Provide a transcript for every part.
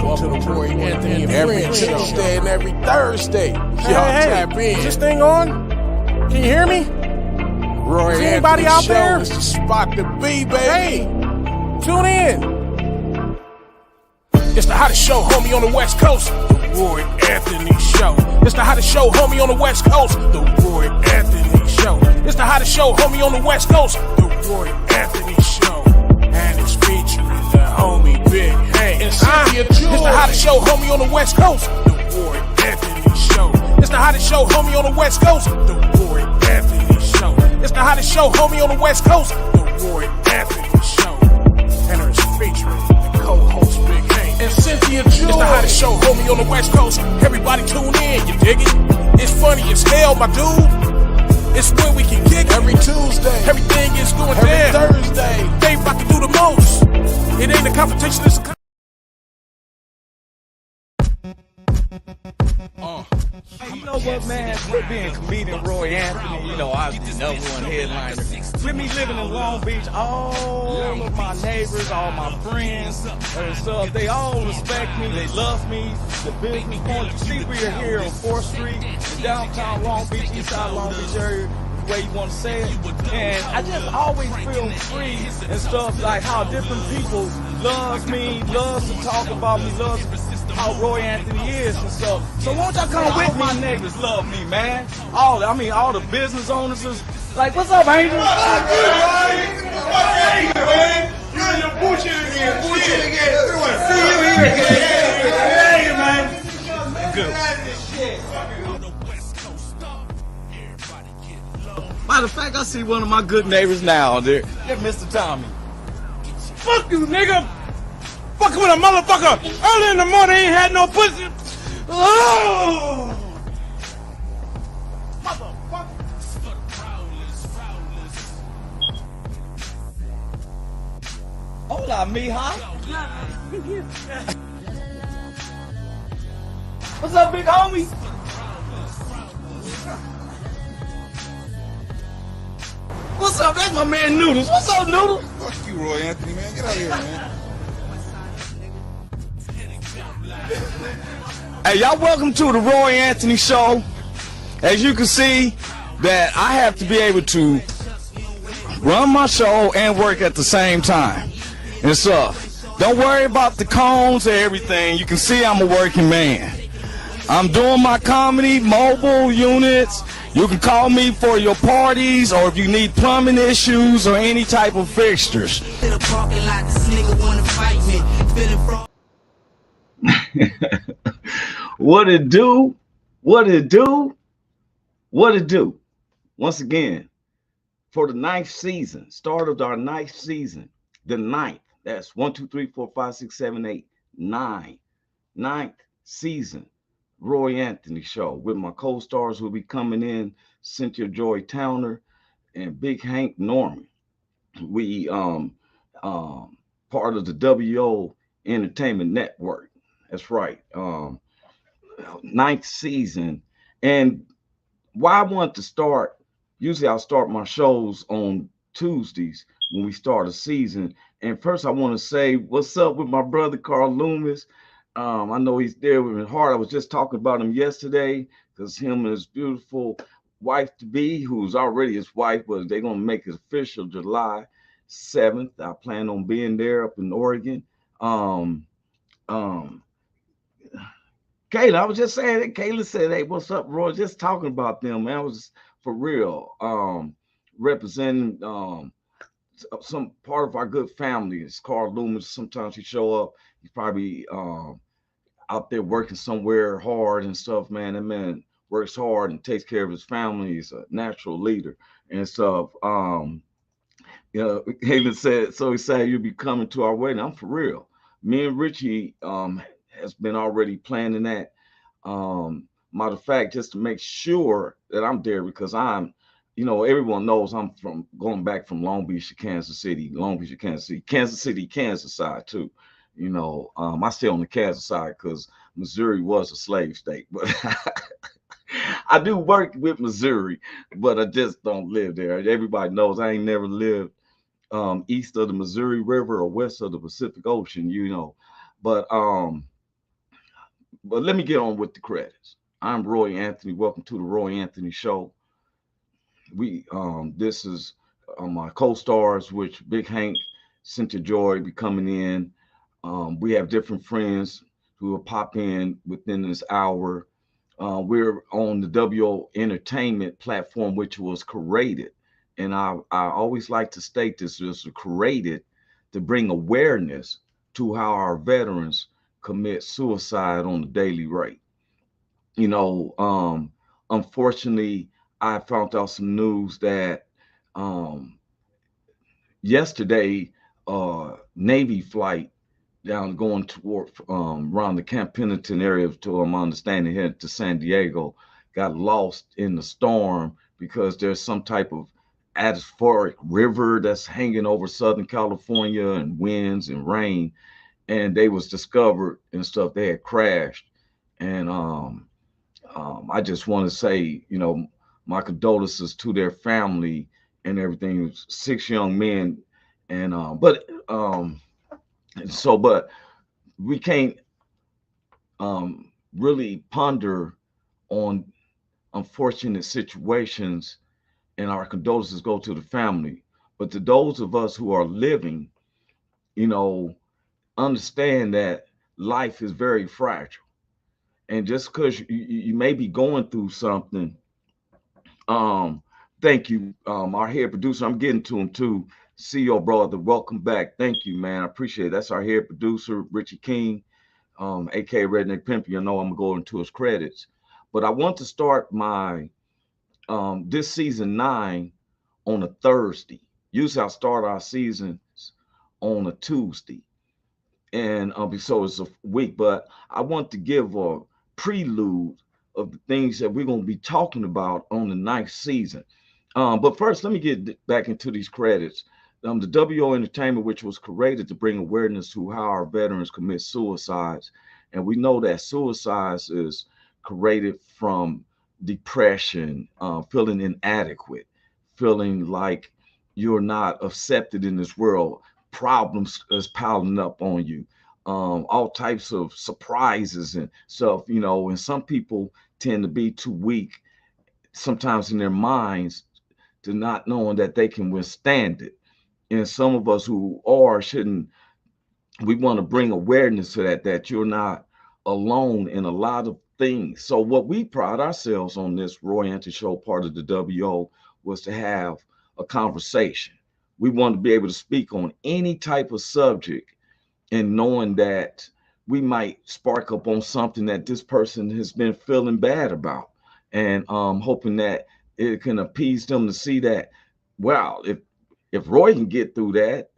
Welcome to the Roy Anthony and every Tuesday and every Thursday. Y'all tap in. Is this thing on? Can you hear me? Roy Is anybody out Show there? is the spot to be, baby. Hey, tune in. It's the hottest show, homie, on the West Coast. The Roy Anthony Show. It's the hottest show, homie, on the West Coast. The Roy Anthony Show. It's the hottest show, homie, on the West Coast. The Roy Anthony Show. And it's featuring the homie Big Hank And Cynthia. It's the hottest show, homie, on the West Coast. The Roy Anthony Show. It's the hottest show, homie, on the West Coast. The Roy Anthony Show. It's the hottest show, homie, on the West Coast. The Roy Anthony Show. And it's featuring the co-host Big Hank And Cynthia. It's the hottest show, homie, on the West Coast. Everybody tune in, you dig it? It's funny as hell, my dude. It's when we can kick it. Every Tuesday. Everything is going Every down. Thursday. They about to do the most. It ain't a confrontation, it's a Hey, you know what, man? With being comedian Roy Anthony, you know, I was the number one headliner. With me living in Long Beach, all of my neighbors, all my friends and stuff, they all respect me, they love me. The business point, you see, we are here on 4th Street, in downtown Long Beach, east side Long Beach area, the way you want to say it. And I just always feel free and stuff, like how different people love me, loves to talk about me, loves how Roy Anthony is and stuff. So won't y'all come with me? My neighbors love me, man. All the business owners is like, what's up, Angel? Fuck you, Ryan. Fuck you, man. You're in your bullshit again. Bullshit again. We want to see you here again. Hey, man. Good. Matter of fact, I see one of my good neighbors now there. That's Mr. Tommy. Fuck you, nigga. Fucking with a motherfucker. Early in the morning, ain't had no pussy. Oh. Hola, mija. What's up, big homie? What's up? That's my man Noodles. What's up, Noodles? Fuck you, Roy Anthony, man. Get out of here, man. Hey, y'all, welcome to the Roy Anthony Show. As you can see, that I have to be able to run my show and work at the same time and stuff. Don't worry about the cones or everything. You can see I'm a working man. I'm doing my comedy, mobile units. You can call me for your parties or if you need plumbing issues or any type of fixtures. What it do? What it do? What it do? Once again, for the 9th season, start of our 9th season, the 9th. That's 1, 2, 3, 4, 5, 6, 7, 8, 9. 9th season, Roy Anthony Show. With my co-stars who will be coming in, Cynthia Joy Towner and Big Hank Norman. We part of the WO Entertainment Network. That's right. 9th season. And why I want to start, usually I'll start my shows on Tuesdays when we start a season. And first I want to say what's up with my brother Carl Loomis. I know he's there with his heart. I was just talking about him yesterday because him and his beautiful wife to be, who's already his wife, but they're gonna make it official July 7th. I plan on being there up in Oregon. Kayla, I was just saying that Kayla said, hey, what's up, Roy? Just talking about them, man. I was for real. Representing some part of our good family. It's Carl Loomis. Sometimes he show up. He's probably out there working somewhere hard and stuff, man. That man works hard and takes care of his family. He's a natural leader and stuff. You know, Kayla said, so he said you'll be coming to our wedding. I'm for real. Me and Richie has been already planning that. Matter of fact, just to make sure that I'm there because I'm, you know, everyone knows I'm from going back from Long Beach to Kansas City, Long Beach to Kansas City, Kansas side too. You know, I stay on the Kansas side because Missouri was a slave state, but I do work with Missouri, but I just don't live there. Everybody knows I ain't never lived east of the Missouri River or west of the Pacific Ocean, you know. But But let me get on with the credits. I'm Roy Anthony. Welcome to the Roy Anthony Show. This is my co-stars, which Big Hank, Cynthia Joy be coming in. We have different friends who will pop in within this hour. We're on the WO Entertainment platform, which was created, and I always like to state this was created to bring awareness to how our veterans commit suicide on a daily rate. You know, unfortunately, I found out some news that um, yesterday, Navy flight down going toward around the Camp Pendleton area to my understanding here to San Diego got lost in the storm because there's some type of atmospheric river that's hanging over Southern California and winds and rain, and they was discovered and stuff. They had crashed, and I just want to say, you know, my condolences to their family and everything. It was 6 young men, and but we can't really ponder on unfortunate situations, and our condolences go to the family. But to those of us who are living, you know, understand that life is very fragile. And just because you may be going through something, um, thank you, our head producer. I'm getting to him too. CEO brother, welcome back. Thank you, man. I appreciate it. That's our head producer, Richie King, aka Redneck Pimp. You know, I'm gonna go into his credits. But I want to start my this season 9 on a Thursday. Usually I start our seasons on a Tuesday, and so it's a week. But I want to give a prelude of the things that we're going to be talking about on the 9th season. But first, let me get back into these credits. The WO Entertainment, which was created to bring awareness to how our veterans commit suicides, and we know that suicides is created from depression, feeling inadequate, feeling like you're not accepted in this world, problems is piling up on you, all types of surprises and stuff, you know, and some people tend to be too weak sometimes in their minds to not knowing that they can withstand it. And some of us who are shouldn't, we want to bring awareness to that you're not alone in a lot of things. So what we pride ourselves on this Roy Anthony Show, part of the WO, was to have a conversation. We want to be able to speak on any type of subject, and knowing that we might spark up on something that this person has been feeling bad about, and hoping that it can appease them to see that, wow, if Roy can get through that,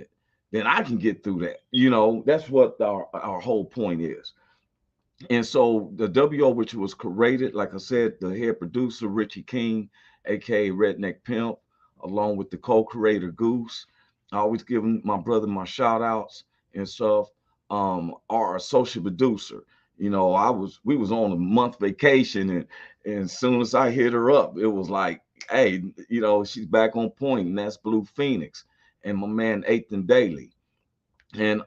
then I can get through that. You know, that's what our whole point is. And so the WO, which was created, like I said, the head producer, Richie King, aka Redneck Pimp, along with the co-creator Goose. I always give my brother my shout outs and stuff. Our associate producer, you know, we was on a month vacation, and as soon as I hit her up, it was like, hey, you know, she's back on point, and that's Blue Phoenix and my man Ethan Daly. And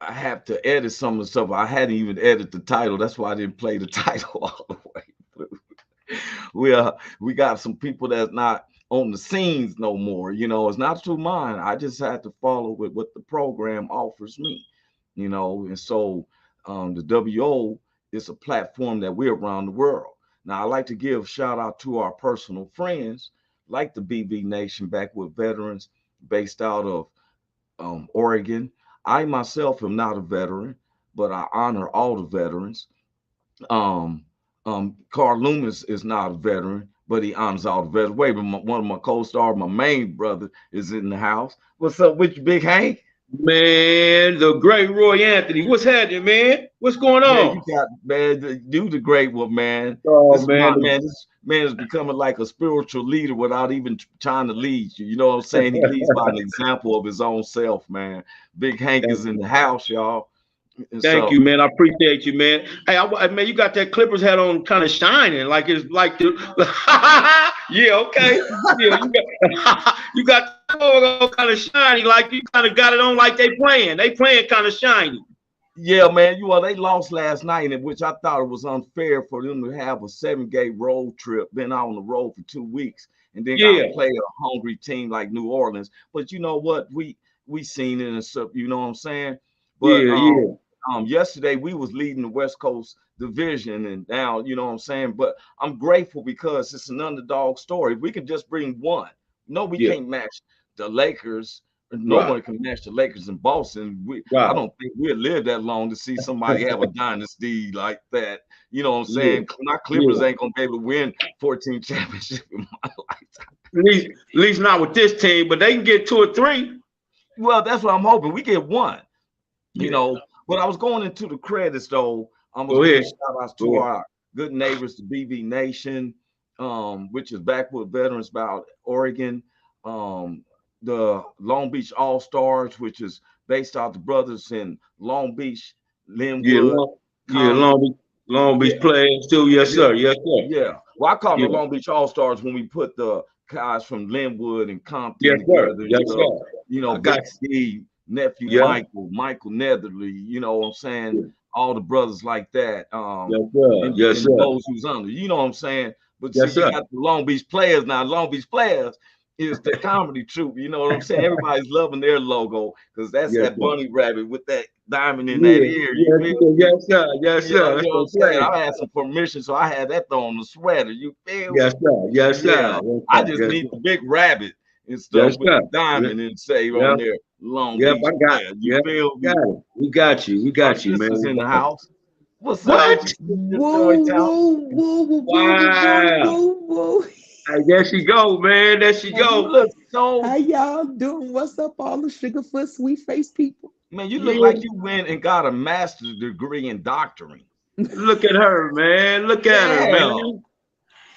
I have to edit some of the stuff. I hadn't even edited the title. That's why I didn't play the title all the way through. We got some people that's not on the scenes no more. You know, it's not through mine. I just had to follow with what the program offers me. You know, and so the WO is a platform that we're around the world. Now, I like to give shout out to our personal friends like the BB Nation, back with veterans based out of Oregon. I myself am not a veteran, but I honor all the veterans. Carl Loomis is not a veteran, but he honors all the veterans. Wait, but one of my co-stars, my main brother, is in the house. What's up with you, Big Hank? Man, the great Roy Anthony. What's happening, man? What's going on? You the great one, man. Oh, man. This man is becoming like a spiritual leader without even trying to lead you. You know what I'm saying? He leads by an example of his own self, man. Big Hank is in the house, y'all. Thank you, man. I appreciate you, man. Hey, man, you got that Clippers hat on, kind of shining, like it's like the. Yeah, okay. Yeah, you got the logo kind of shiny, like you kind of got it on like they playing. They playing kind of shiny. Yeah, man. They lost last night, in which I thought it was unfair for them to have a 7-game road trip, been out on the road for 2 weeks, and then got Yeah, to play a hungry team like New Orleans. But you know what? We seen it and stuff. You know what I'm saying? But yeah. yesterday we was leading the West Coast Division, and now you know what I'm saying. But I'm grateful because it's an underdog story. If we can just bring one. No, we Yeah. can't match the Lakers. No Right. one can match the Lakers in Boston. I Right. don't think we'll live that long to see somebody have a dynasty like that. You know what I'm Yeah. saying? My Clippers Yeah. ain't gonna be able to win 14 championships in my lifetime. At least not with this team, but they can get 2 or 3. Well, that's what I'm hoping. We get one. You Yeah. know, but I was going into the credits though. I was Go giving ahead. shout outs Go to ahead. our good neighbors, the BB Nation, which is Backwood Veterans Bout Oregon, the Long Beach All Stars, which is based out the brothers in Long Beach, Yeah, Linwood, Long yeah, Beach players too. Yes, yeah, sir. Yes, sir. yeah. Well, I call them Yeah. the Long Beach All Stars when we put the guys from Linwood and Yes, Compton sir. together and Yes, stuff. sir. You know, I got Big Steve, nephew you. Yeah. Michael Netherly, you know what I'm saying? Yeah. All the brothers like that. Yes, sir. Yes, And sir. those who's under, you know what I'm saying? But see, Yes, you sir. got the Long Beach players now. Long Beach players is the comedy troupe, you know what I'm saying? Everybody's loving their logo because that's Yes, that sir. bunny rabbit with that diamond in that Yeah. ear. You Yes, feel sir. me? Yes, sir. Yes, Yeah, sir. you That's know what what I'm I'm saying? saying. I had some permission, so I had that on the sweater. You feel Yes, me? sir. Yes, Yeah. sir. Yes, I sir. just Yes, need sir. the big rabbit and stuff Yes, with sir. the diamond and say on Yep. there, Long Yep. Beach I got it. player. You Yep. feel me? Got it. We got you. We Our got you, man. sister's We in the got it. house. What's up with What? you, Joy Woo, Town? woo, woo, woo, woo, woo, Wow. woo, woo. Hey, there she go, man. There she Man, you go. look so How y'all doing? What's up, all the sugarfoot, sweet face people? man, you look Yeah. like you went and got a master's degree in doctoring. Look at her, man. Look at her, Yeah. man. I'm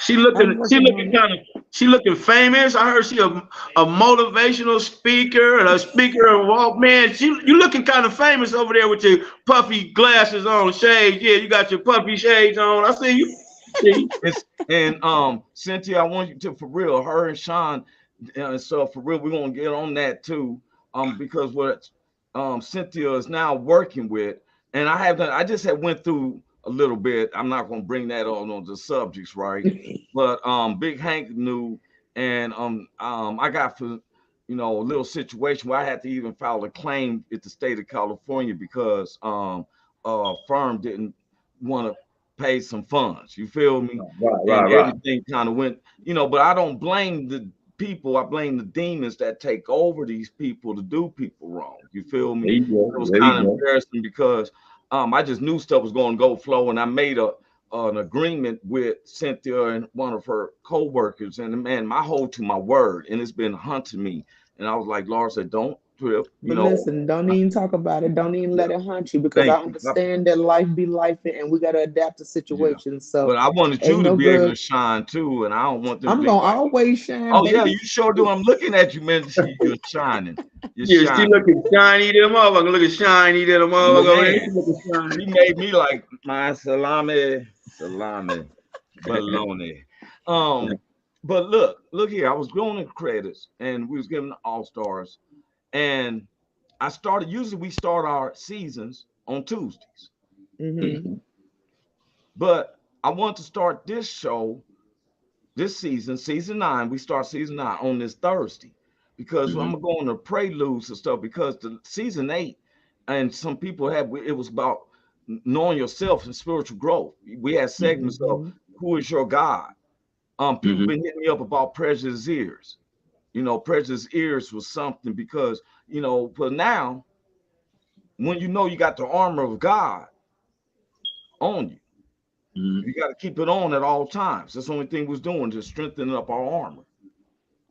She working looking on it. she looking famous. I heard she a motivational speaker and a speaker of walk. Man, you looking kind of famous over there with your puffy glasses on, shades. Yeah, you got your puffy shades on. I see you. See? And Cynthia, I want you to for real, her and Sean, so for real, we're gonna get on that too. Because what Cynthia is now working with, and I just had went through a little bit. I'm not gonna bring that on the subjects, right? But Big Hank knew, and I got for a little situation where I had to even file a claim at the state of California because a firm didn't want to pay some funds. You feel me? And Right. everything kind of went, but I don't blame the people. I blame the demons that take over these people to do people wrong. You feel There me? you go. It was There kind you of go. embarrassing because I just knew stuff was going to go flow, and I made an agreement with Cynthia and one of her co-workers, and man, I hold to my word, and it's been hunting me. And I was like, Laura said, don't trip, But listen, don't even talk about it. Don't even Yeah, let it haunt you because thank I you. understand that life be life and we gotta adapt to Yeah. situations. So But I wanted ain't you to no be able to good. shine too, and I don't want them to I'm be gonna like, always shine, oh yeah, you baby. sure do. I'm looking at you, man. You're shining. You're Yeah, she shining. looking shiny, them motherfucker. Looking shiny, them motherfucker over there. She Man, looking shiny. she made me like my salami, bologna. But look here. I was going in credits, and we was giving the all stars, and I started. Usually, we start our seasons on Tuesdays, Hmm. but I want to start this show this season, season 9. We start season 9 on this Thursday because I'm gonna go on the preludes and stuff because the season 8, and some people have it was about knowing yourself and spiritual growth. We had segments of Hmm. who is your God. People been hitting me up about Precious Ears. Precious Ears was something because but now when you got the armor of God on you, you got to keep it on at all times. That's the only thing was doing, just strengthening up our armor.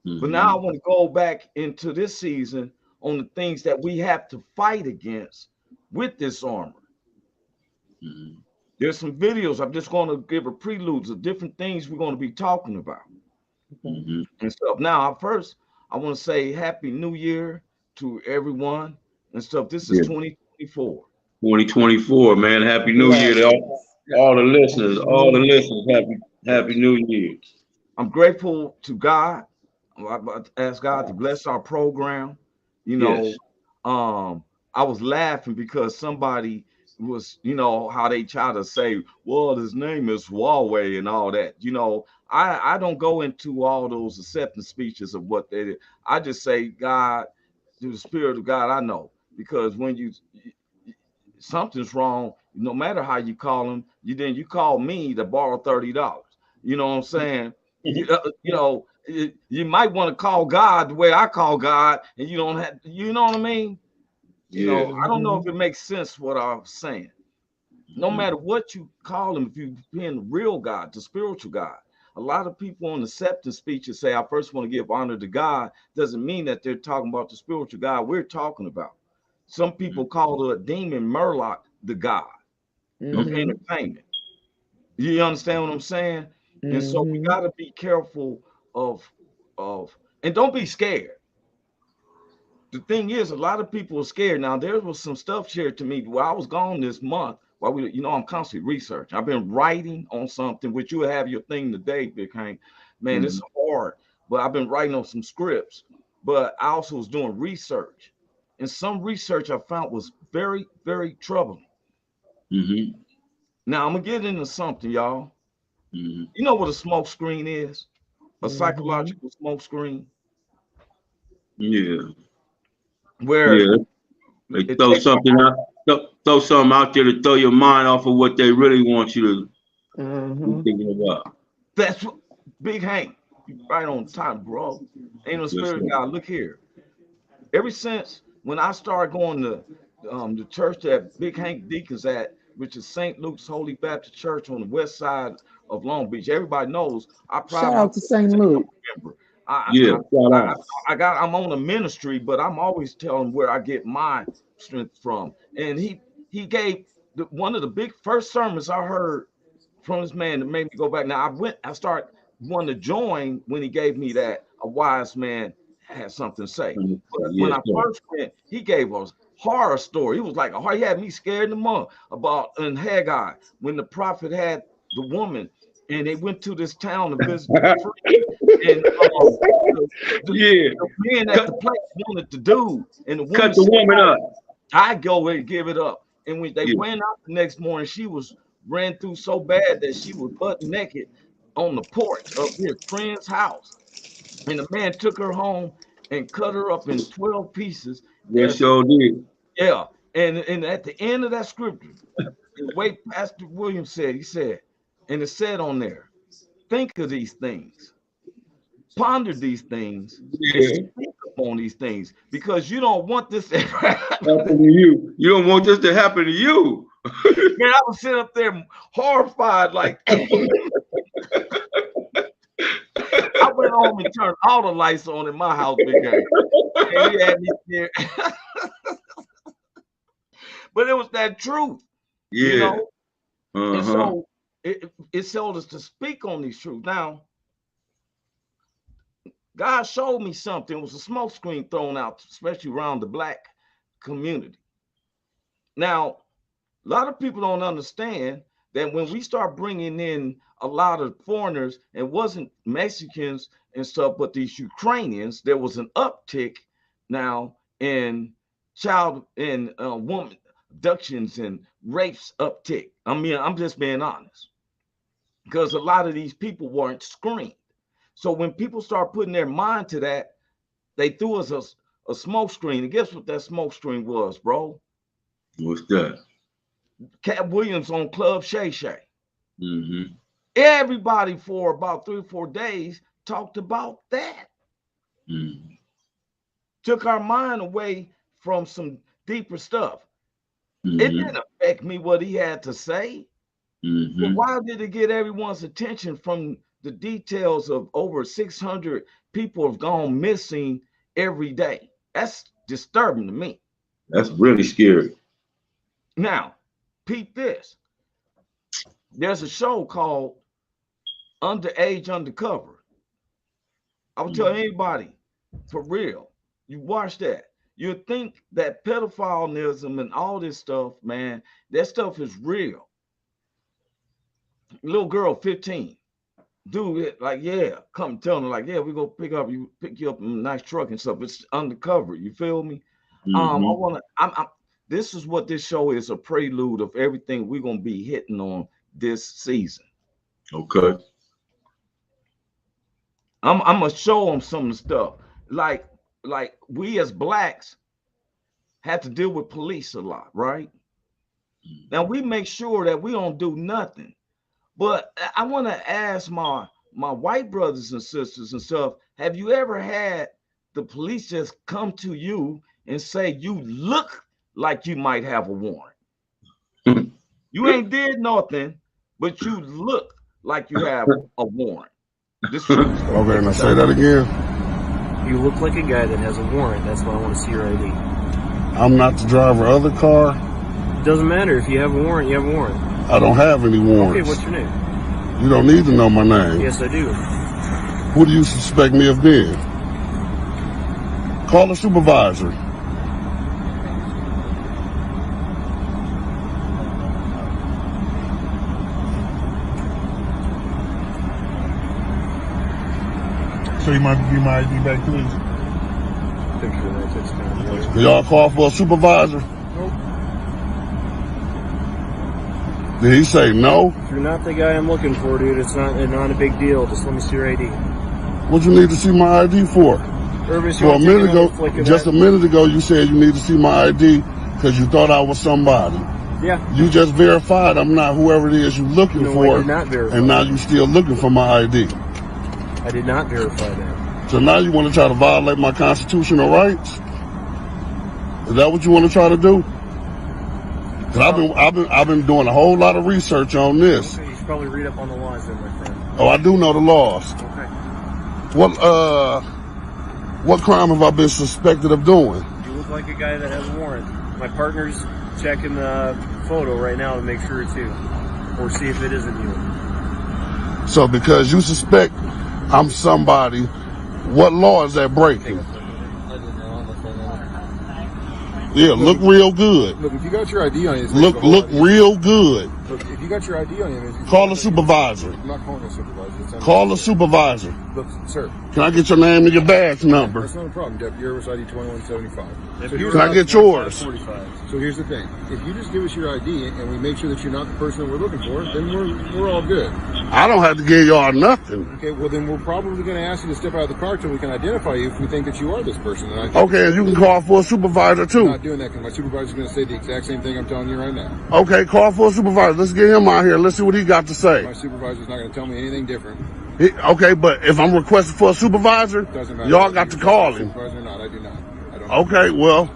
But now I want to go back into this season on the things that we have to fight against with this armor. There's some videos. I'm just going to give a preludes of different things we're going to be talking about and stuff. Now, first, I want to say Happy New Year to everyone and stuff. This is Yeah. 2024. 2024, man. Happy New Year to all the listeners. All the listeners. Happy New Year. I'm grateful to God. I ask God to bless our program. Yes. I was laughing because somebody was, you know, how they try to say, well, his name is Huawei and all that. You know, I don't go into all those acceptance speeches of what they did. I just say God, through the Spirit of God, I know. Because when something's wrong, no matter how you call him, you call me to borrow $30. You know what I'm saying? You know, you might want to call God the way I call God, and you don't have, you know what I mean? You know, I don't know if it makes sense what I'm saying. No matter what you call him, if you're being the real God, the spiritual God, a lot of people on acceptance speeches say, I first want to give honor to God, doesn't mean that they're talking about the spiritual God we're talking about. Some people call the demon Murloc the God of entertainment. You understand what I'm saying? And so we got to be careful of, and don't be scared. The thing is, a lot of people are scared. Now, there was some stuff shared to me while I was gone this month. While we, you know, I'm constantly researching. I've been writing on something, which you have your thing today, Big Hank. Man, it's hard, but I've been writing on some scripts. But I also was doing research, and some research I found was very, very troubling. Now I'm gonna get into something, y'all. You know what a smoke screen is? A psychological smoke screen. Yeah. Where Yeah. They throw something out, throw something out there to throw your mind off of what they really want you to be thinking about. That's what Big Hank, you right on time, bro. Ain't no spirit of God. Look here. Ever since when I started going to the church that Big Hank Deacons at, which is St. Luke's Holy Baptist Church on the west side of Long Beach. Everybody knows I pride Shout out to myself St. as a Luke. member. Yeah, I'm on a ministry, but I'm always telling where I get my strength from. And he gave one of the big first sermons I heard from this man that made me go back. Now I started wanting to join when he gave me that a wise man had something to say. But when I first went, he gave us horror story. He was like he had me scared in the mud about in Haggai when the prophet had the woman and they went to this town to visit the free. And the men at the place wanted to do, and the woman cut the woman up. I go and give it up. And when they went out the next morning, she was ran through so bad that she was butt naked on the porch of his friend's house. And the man took her home and cut her up in 12 pieces. Yes, sure did. Yeah. And at the end of that scripture, the way Pastor Williams said, he said, and it said on there, think of these things, ponder these things, and speak upon these things, because you don't want this to happen to you. You don't want this to happen to you. Man, I was sitting up there horrified, like I went home and turned all the lights on in my house, Big Gang. And he had me scared. But it was that truth, you know. And so it showed us to speak on these truths. Now, God showed me something. It was a smoke screen thrown out, especially around the Black community. Now, a lot of people don't understand that when we start bringing in a lot of foreigners, and wasn't Mexicans and stuff, but these Ukrainians, there was an uptick now in child and woman abductions and rapes uptick. I mean, I'm just being honest, because a lot of these people weren't screened. So when people start putting their mind to that, they threw us a smoke screen. And guess what that smoke screen was, bro? What's that? Cat Williams on Club Shay Shay. Everybody for about 3 or 4 days talked about that. Took our mind away from some deeper stuff. It didn't affect me what he had to say. But why did it get everyone's attention from the details of over 600 people have gone missing every day? That's disturbing to me. That's really scary. Now, peep this. There's a show called Underage Undercover. I will tell anybody, for real, you watch that, you think that pedophilism and all this stuff, man, that stuff is real. Little girl, 15, dude, like, yeah, come tell them, like, yeah, we go pick you up in a nice truck and stuff. It's undercover. You feel me? I'm This is what this show is, a prelude of everything we're gonna be hitting on this season. Okay. I'm gonna show them some stuff. Like we as blacks had to deal with police a lot, right? Now we make sure that we don't do nothing. But I want to ask my white brothers and sisters and stuff, have you ever had the police just come to you and say you look like you might have a warrant? You ain't did nothing, but you look like you have a warrant. This true. Okay, now say that again. You look like a guy that has a warrant. That's why I want to see your ID. I'm not the driver of the car. It doesn't matter. If you have a warrant, you have a warrant. I don't have any warrants. Okay, what's your name? You don't need to know my name. Yes, I do. Who do you suspect me of being? Call the supervisor. So you might give my ID back, please. Picture of that. That's kind of Can y'all call for a supervisor? Nope. Did he say no? If you're not the guy I'm looking for, dude, it's not a big deal. Just let me see your ID. What you need to see my ID for? Urban, For a minute ago, just a minute ago, you said you need to see my ID because you thought I was somebody. Yeah. You just verified I'm not whoever it is you're looking No, for, I did not verify. and now you still looking for my ID. I did not verify that. So now you want to try to violate my constitutional rights? Is that what you want to try to do? Because I've been doing a whole lot of research on this. Okay, you should probably read up on the laws then, my friend. Oh, I do know the laws. Okay. What crime have I been suspected of doing? You look like a guy that has a warrant. My partner's checking the photo right now to make sure it's you, or see if it isn't you. So because you suspect I'm somebody, what law is that breaking? Yeah, look real good. Look, if you got your ID on you, Look real good. Look, if you got your ID on you, Call the supervisor. I'm not calling a supervisor. It's Call the supervisor. Look, sir, Can I get your name and your badge number? that's not a problem. Deputy Service ID 2175. Can I get yours? 45. So here's the thing: if you just give us your ID and we make sure that you're not the person that we're looking for, then we're all good. I don't have to give y'all nothing. Okay, well then we're probably going to ask you to step out of the car till we can identify you if we think that you are this person. And I think Okay, and you can call for a supervisor I'm too. not doing that because my supervisor's going to say the exact same thing I'm telling you right now. Okay, call for a supervisor. Let's get him out here. Let's see what he got to My say. supervisor's not going to tell me anything different. Okay, but if I'm requesting for a supervisor, Doesn't matter. y'all got to call him. Supervisor or not, I do not. I don't. Okay, well.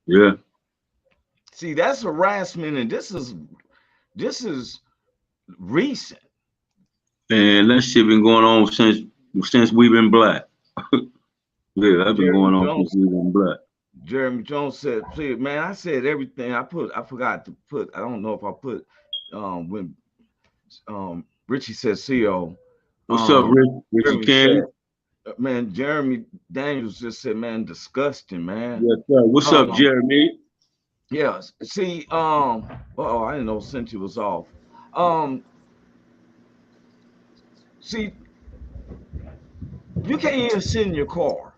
Yeah. See, that's harassment, and this is recent. And that shit been going on since we've been black. Yeah, that's been going on since we've been black. Jeremy Jones said, please, man, I said everything. I forgot to put, I don't know if I put when Richie said CO. What's up, Richie King? Man, Jeremy Daniels just said, man, disgusting, man. Yes, sir. What's up, Jeremy? Yeah, see, I didn't know Cynthia was off. See, you can't even sit in your car.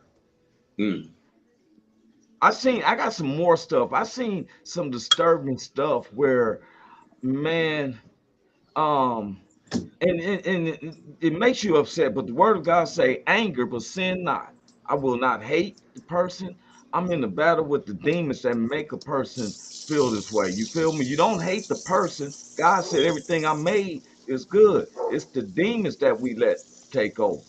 I got some more stuff. I seen some disturbing stuff where, man, and it makes you upset, but the word of God say, anger, but sin not. I will not hate the person. I'm in the battle with the demons that make a person feel this way. You feel me? You don't hate the person. God said everything I made is good. It's the demons that we let take over.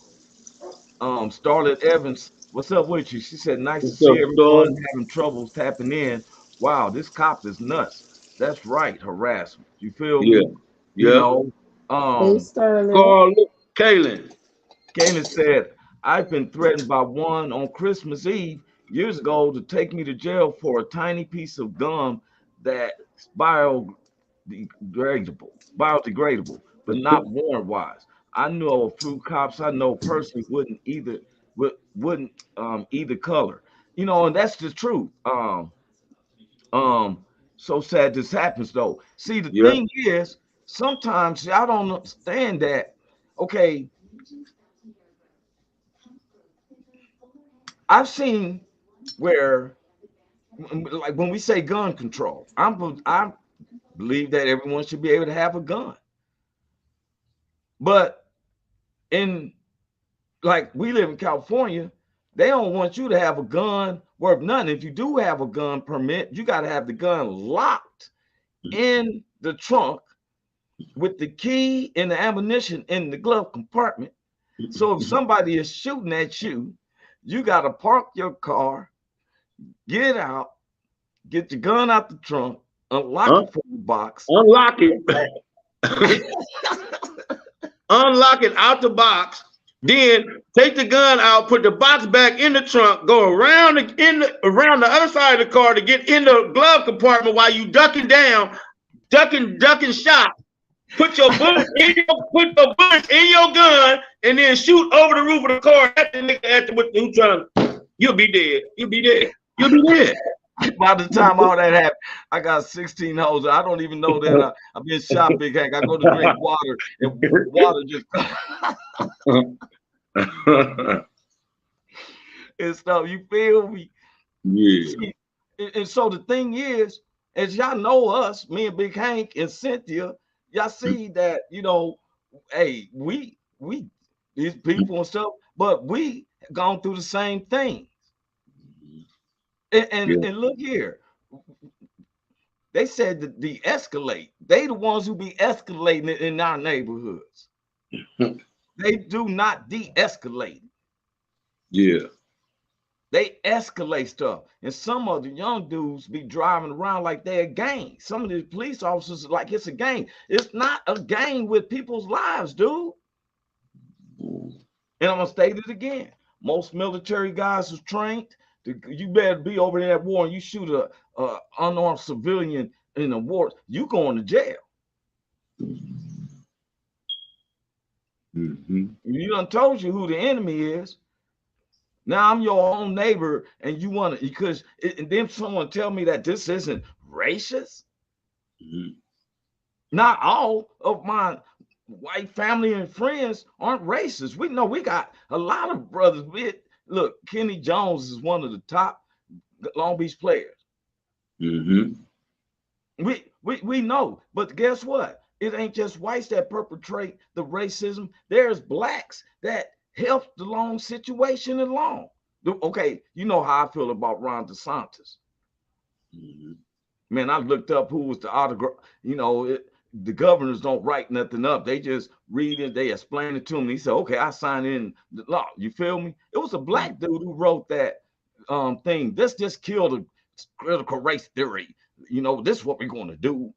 Starlet Evans, what's up with you? She said, nice to see everyone having troubles tapping in. Wow, this cop is nuts. That's right, harassment. You feel me? Yeah. You know, Hey, Sterling. Carl, Kaylin said, I've been threatened by one on Christmas Eve years ago to take me to jail for a tiny piece of gum that's biodegradable, but not warrant wise. I know a few cops I know personally wouldn't either color. You know, and that's the truth. So sad this happens though. See, the thing is, sometimes I don't understand that. Okay, I've seen where, like when we say gun control, I believe that everyone should be able to have a gun. But in like we live in California, they don't want you to have a gun worth nothing. If you do have a gun permit, you got to have the gun locked in the trunk with the key and the ammunition in the glove compartment. So if somebody is shooting at you, you got to park your car, get out, get your gun out the trunk, unlock it from the box. Unlock it. Unlock it out the box. Then take the gun out, put the box back in the trunk, go around around the other side of the car to get in the glove compartment while you ducking down, ducking shot. Put your bullets in your gun, and then shoot over the roof of the car at the nigga with the trying. You'll be dead. You'll be dead. You'll be dead. By the time all that happened, I got 16 holes. I don't even know that I've been shot, Big Hank. I go to drink water, and water just and stuff. You feel me? Yeah. See, and so the thing is, as y'all know us, me and Big Hank and Cynthia, y'all see that, you know, hey, we these people and stuff, but we gone through the same thing. And look here, they said to de-escalate. They the ones who be escalating in our neighborhoods. They do not de-escalate. Yeah. They escalate stuff. And some of the young dudes be driving around like they're a gang. Some of the police officers are like it's a gang. It's not a gang with people's lives, dude. And I'm gonna state it again. Most military guys who's trained, you better be over there at war and you shoot a unarmed civilian in a war, you going to jail. You done told you who the enemy is. Now I'm your own neighbor, and you want to, because and then someone tell me that this isn't racist. Not all of my white family and friends aren't racist. We know we got a lot of brothers. Look, Kenny Jones is one of the top Long Beach players. We know, but guess what? It ain't just whites that perpetrate the racism. There's blacks that help the long situation along. Okay, you know how I feel about Ron DeSantis. Man, I looked up who was the autograph. You know, the governors don't write nothing up. They just read it. They explain it to him. He said, okay, I sign in the law. You feel me? It was a black dude who wrote that thing. This just killed the critical race theory. You know, this is what we're going to do.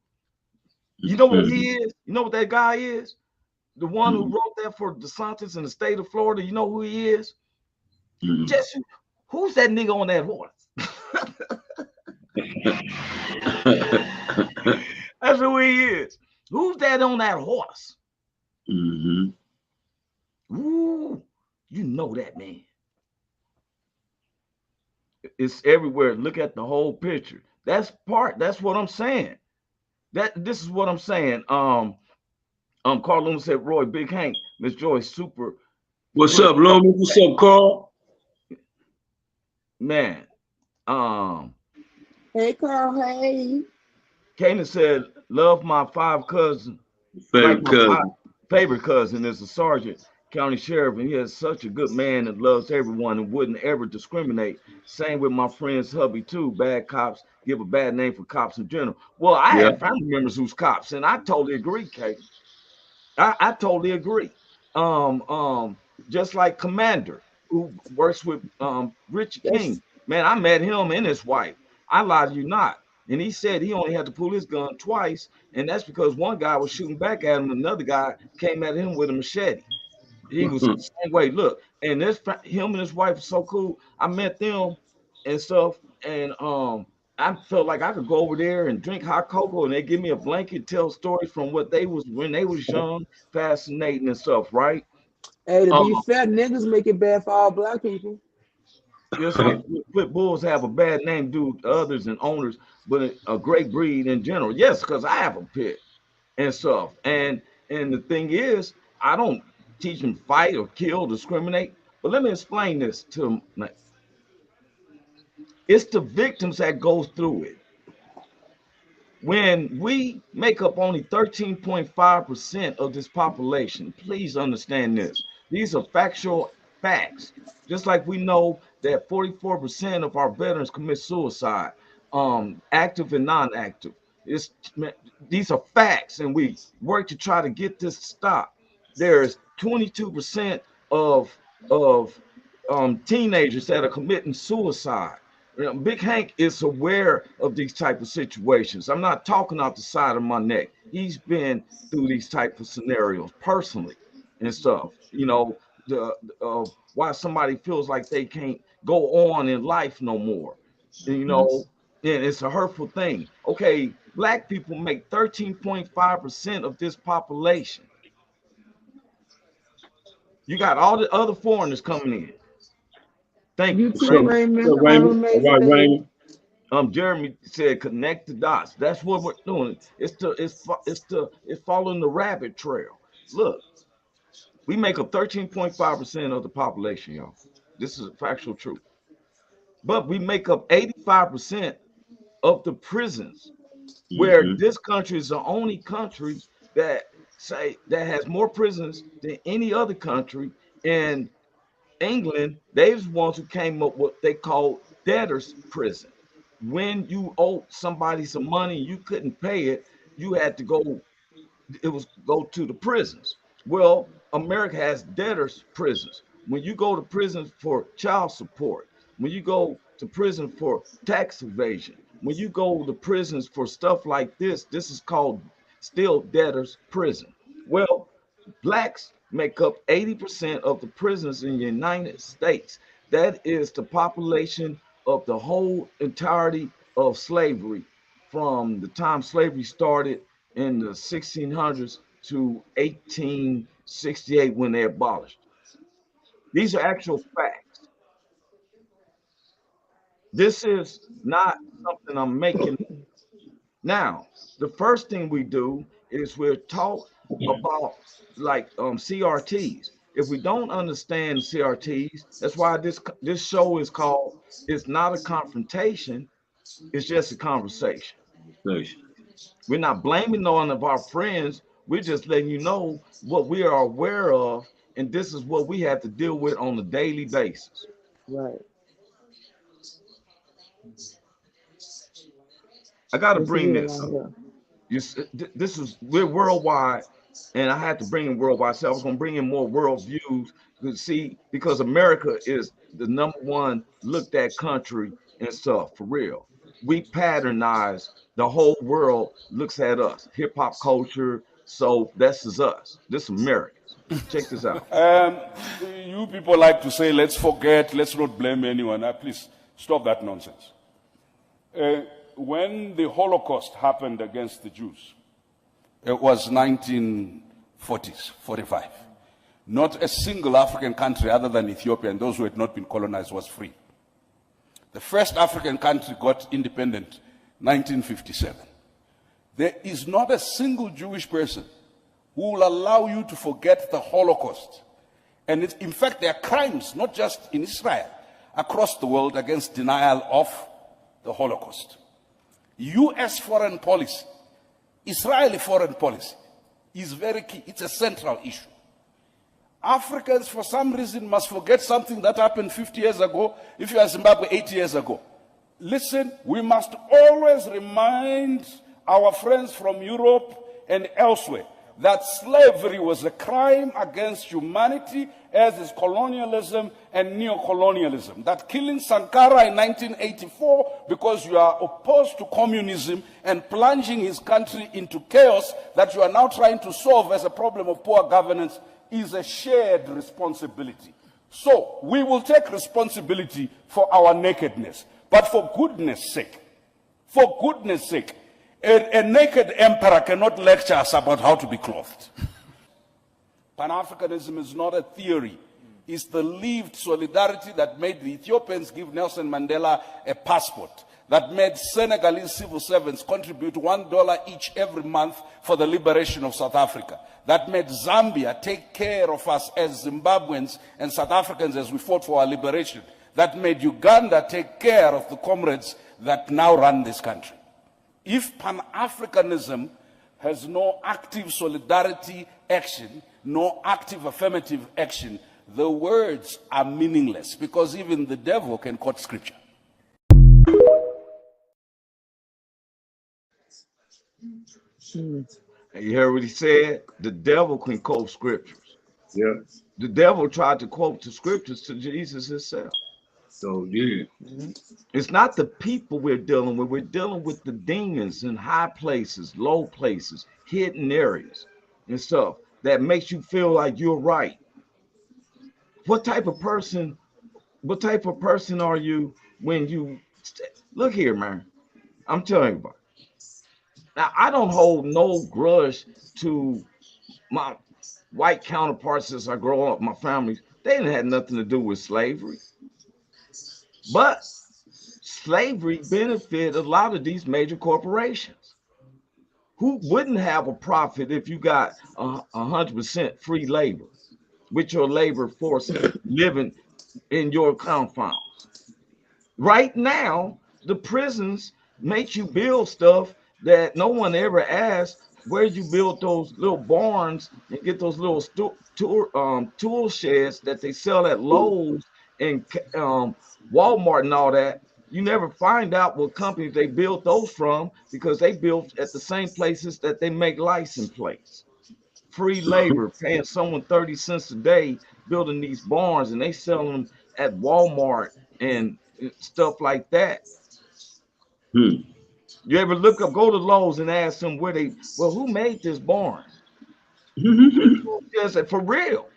You know what he is? You know what that guy is? The one who wrote that for DeSantis in the state of Florida. You know who he is? Just who's that nigga on that horse? That's who he is. Who's that on that horse? Ooh, you know that man. It's everywhere. Look at the whole picture. That's what I'm saying. This is what I'm saying. Carl Loomis said, Roy, Big Hank, Miss Joy, super. What's up, Loomis? What's up, Carl? Man. Hey, Carl. Hey. Kanan said, love my favorite cousin is a sergeant, county sheriff, and he is such a good man that loves everyone and wouldn't ever discriminate. Same with my friend's hubby too. Bad cops give a bad name for cops in general. Well, I have family members who's cops, and I totally agree, Kate. I totally agree. Just like Commander, who works with Richard King. Man, I met him and his wife. I lie to you not. And he said he only had to pull his gun twice, and that's because one guy was shooting back at him, another guy came at him with a machete. He was the same way. Look, and him and his wife are so cool. I met them and stuff, and I felt like I could go over there and drink hot cocoa, and they give me a blanket, tell stories from what they was when they was young, fascinating and stuff, right? Hey, to be fair, niggas make it bad for all black people. Just like pit bulls have a bad name due to others and owners, but a great breed in general. Yes, because I have a pit and stuff. And the thing is, I don't teach them fight or kill, discriminate. But let me explain this to them. It's the victims that go through it. When we make up only 13.5% of this population, please understand this. These are factual facts. Just like we know that 44% of our veterans commit suicide, active and non-active. These are facts, and we work to try to get this to stop. There's 22% of teenagers that are committing suicide. Big Hank is aware of these type of situations. I'm not talking out the side of my neck. He's been through these type of scenarios personally and stuff. Why somebody feels like they can't go on in life no more. And it's a hurtful thing. Okay, black people make 13.5% of this population. You got all the other foreigners coming in. Thank you. Raymond. Jeremy said connect the dots. That's what we're doing. It's following the rabbit trail. Look, we make up 13.5% of the population, y'all. This is a factual truth. But we make up 85% of the prisons, where this country is the only country that has more prisons than any other country. And England, they was the ones who came up with what they call debtor's prison. When you owed somebody some money and you couldn't pay it, you had to go to the prisons. Well, America has debtor's prisons. When you go to prison for child support, when you go to prison for tax evasion, when you go to prisons for stuff like this is called still debtor's prison. Well, blacks make up 80% of the prisons in the United States. That is the population of the whole entirety of slavery from the time slavery started in the 1600s to 1868 when they abolished. These are actual facts. This is not something I'm making. Now, the first thing we do is we're taught about like CRTs. If we don't understand CRTs, that's why this show is called It's Not a Confrontation, it's just a conversation. We're not blaming none of our friends. We're just letting you know what we are aware of, and this is what we have to deal with on a daily basis. Right. I got to bring this up. We're worldwide, and I had to bring in worldwide. So I was going to bring in more world views to see, because America is the #1 looked at country and stuff, for real. We patternize, the whole world looks at us, hip hop culture. So this is us, this Americans. Check this out. You people like to say, let's forget, let's not blame anyone. Please stop that nonsense. When the Holocaust happened against the Jews, it was 1940s, 45. Not a single African country other than Ethiopia and those who had not been colonized was free. The first African country got independent 1957. There is not a single Jewish person who will allow you to forget the Holocaust. And in fact, there are crimes, not just in Israel, across the world against denial of the Holocaust. US foreign policy, Israeli foreign policy is very key. It's a central issue. Africans, for some reason, must forget something that happened 50 years ago, if you are Zimbabwe 80 years ago. Listen, we must always remind our friends from Europe and elsewhere that slavery was a crime against humanity, as is colonialism and neocolonialism. That killing Sankara in 1984 because you are opposed to communism and plunging his country into chaos that you are now trying to solve as a problem of poor governance is a shared responsibility. So we will take responsibility for our nakedness. But for goodness sake, a naked emperor cannot lecture us about how to be clothed. Pan-Africanism is not a theory. It's the lived solidarity that made the Ethiopians give Nelson Mandela a passport, that made Senegalese civil servants contribute $1 each every month for the liberation of South Africa, that made Zambia take care of us as Zimbabweans and South Africans as we fought for our liberation, that made Uganda take care of the comrades that now run this country. If Pan-Africanism has no active solidarity action, no active affirmative action, the words are meaningless, because even the devil can quote scripture. You heard what he said? The devil can quote scriptures. Yeah. The devil tried to quote the scriptures to Jesus himself. So yeah. It's not the people we're dealing with. We're dealing with the demons in high places, low places, hidden areas and stuff that makes you feel like you're right. What type of person are you when you look here, man? I'm telling you about it. Now, I don't hold no grudge to my white counterparts as I grow up, my family. They didn't have nothing to do with slavery. But slavery benefited a lot of these major corporations. Who wouldn't have a profit if you got 100% free labor with your labor force living in your confines? Right now, the prisons make you build stuff that no one ever asked where you build those little barns and get those little tool sheds that they sell at Lowe's and Walmart and all that. You never find out what companies they built those from, because they built at the same places that they make license plates. Free labor, paying someone 30 cents a day building these barns, and they sell them at Walmart and stuff like that. You ever look up, go to Lowe's and ask them where they, well, who made this barn? For real.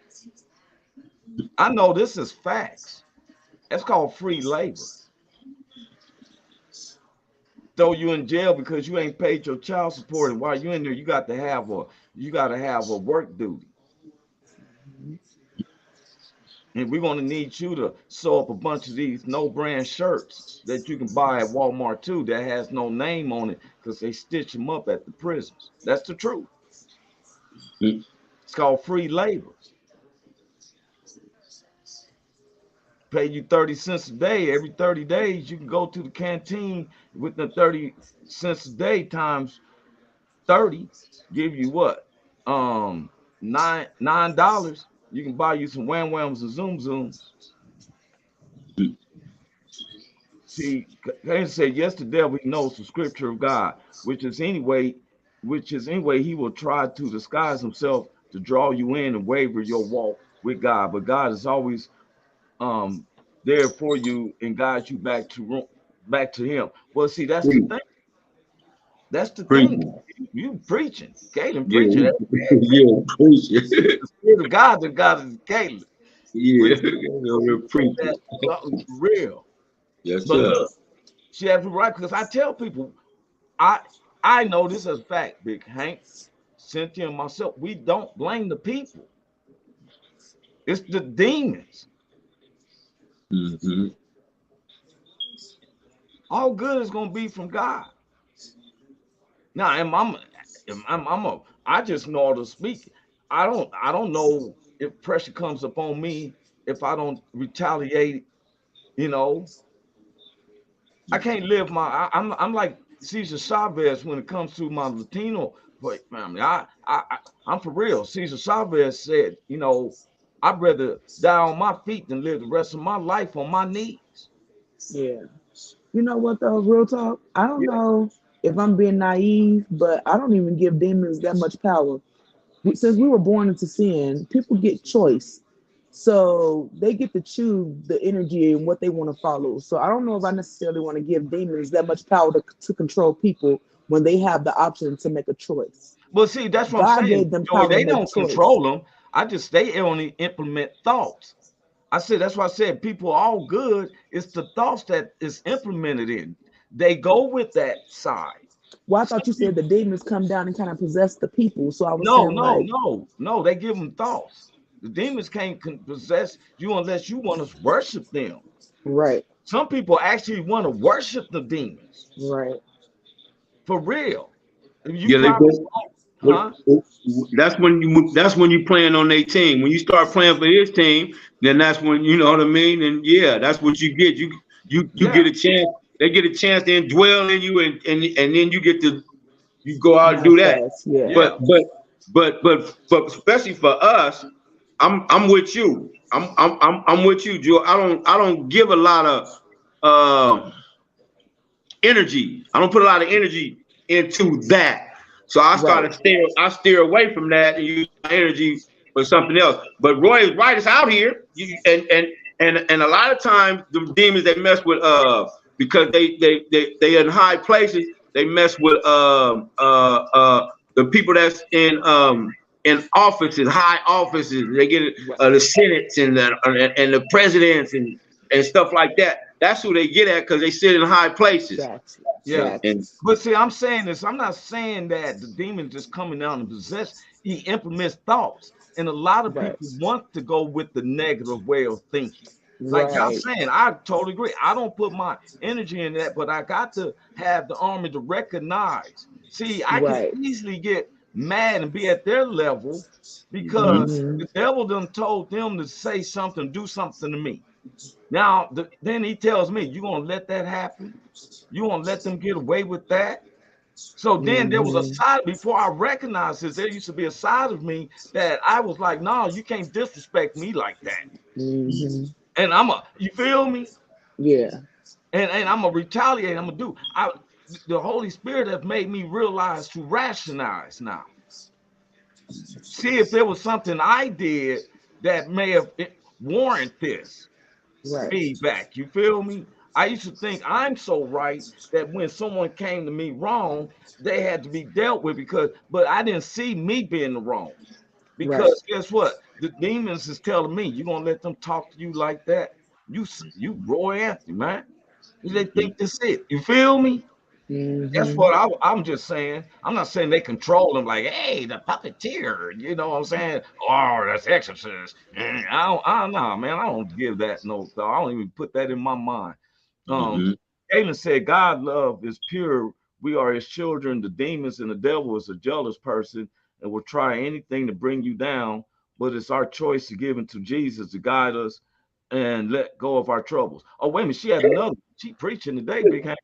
I know this is facts. That's called free labor. Throw you in jail because you ain't paid your child support, and while you're in there, you got to have a work duty. And we're going to need you to sew up a bunch of these no-brand shirts that you can buy at Walmart too that has no name on it, because they stitch them up at the prisons. That's the truth. It's called free labor. Pay you 30 cents a day. Every 30 days, you can go to the canteen with the 30 cents a day times 30, give you what? $9. You can buy you some wham whams and zoom zooms. See, they say, yes, the devil knows the scripture of God, which is anyway he will try to disguise himself to draw you in and waver your walk with God. But God is always there for you and guides you back to him. Well, see, that's the thing. That's the thing. You preaching, Galen preaching. Yeah, preaching. The spirit of God, the God is Galen. Yeah, you're preaching. Real. Yes, but sir. Look, she has me right, because I tell people, I know this as a fact, Big Hank, Cynthia, and myself. We don't blame the people. It's the demons. All good is gonna be from God. Now, I just know how to speak. I don't know if pressure comes upon me if I don't retaliate. You know, I can't live I'm like Cesar Chavez when it comes to my Latino family. I'm for real. Cesar Chavez said, you know, I'd rather die on my feet than live the rest of my life on my knees. Yeah. You know what though, real talk? I don't know if I'm being naive, but I don't even give demons that much power. Since we were born into sin, people get choice. So they get to choose the energy and what they want to follow. So I don't know if I necessarily want to give demons that much power to control people when they have the option to make a choice. Well, see, that's what I'm saying. They don't control them. They only implement thoughts. I said, that's why I said people are all good. It's the thoughts that is implemented in. They go with that side. Well, I thought you said the demons come down and kind of possess the people. So I was no. They give them thoughts. The demons can't possess you unless you want to worship them. Right. Some people actually want to worship the demons. Right. For real. Huh? That's when you playing on their team. When you start playing for his team, then that's when, you know what I mean. And yeah, that's what you get. You get a chance. They get a chance to indwell in you, and then you go out and do that. Yeah. But especially for us, I'm with you. I'm with you, Joe. I don't give a lot of energy. I don't put a lot of energy into that. So I steer away from that and use my energy for something else. But Roy is right. It's out here. And a lot of times the demons, they mess with because they in high places, they mess with the people that's in offices, high offices. They get the senates and the presidents and stuff like that. That's who they get at, because they sit in high places. Yeah. But see, I'm saying this. I'm not saying that the demon just coming down and possess. He implements thoughts. And a lot of people want to go with the negative way of thinking. Like y'all saying, I totally agree. I don't put my energy in that, but I got to have the army to recognize. See, I can easily get mad and be at their level because the devil done told them to say something, do something to me. Now, then he tells me, you gonna let that happen? You gonna let them get away with that? So then there was a side, before I recognized this, there used to be a side of me that I was like, no, you can't disrespect me like that. And you feel me? Yeah. And I'm gonna retaliate. I'm gonna do. The Holy Spirit has made me realize to rationalize now. See if there was something I did that may have warrant this feedback. You feel me? I used to think I'm so right that when someone came to me wrong, they had to be dealt with but I didn't see me being wrong. Because guess what? The demons is telling me, you gonna let them talk to you like that? You Roy Anthony, man. They think this it. You feel me? That's what I'm just saying. I'm not saying they control them like, hey, the puppeteer, you know what I'm saying? Oh, that's exorcist. I don't know, man. I don't give that no thought. I don't even put that in my mind. Galen said, God love is pure. We are his children. The demons and the devil is a jealous person and will try anything to bring you down. But it's our choice to give it to Jesus to guide us and let go of our troubles. Oh, wait a minute. She had another. She preaching today, big hand.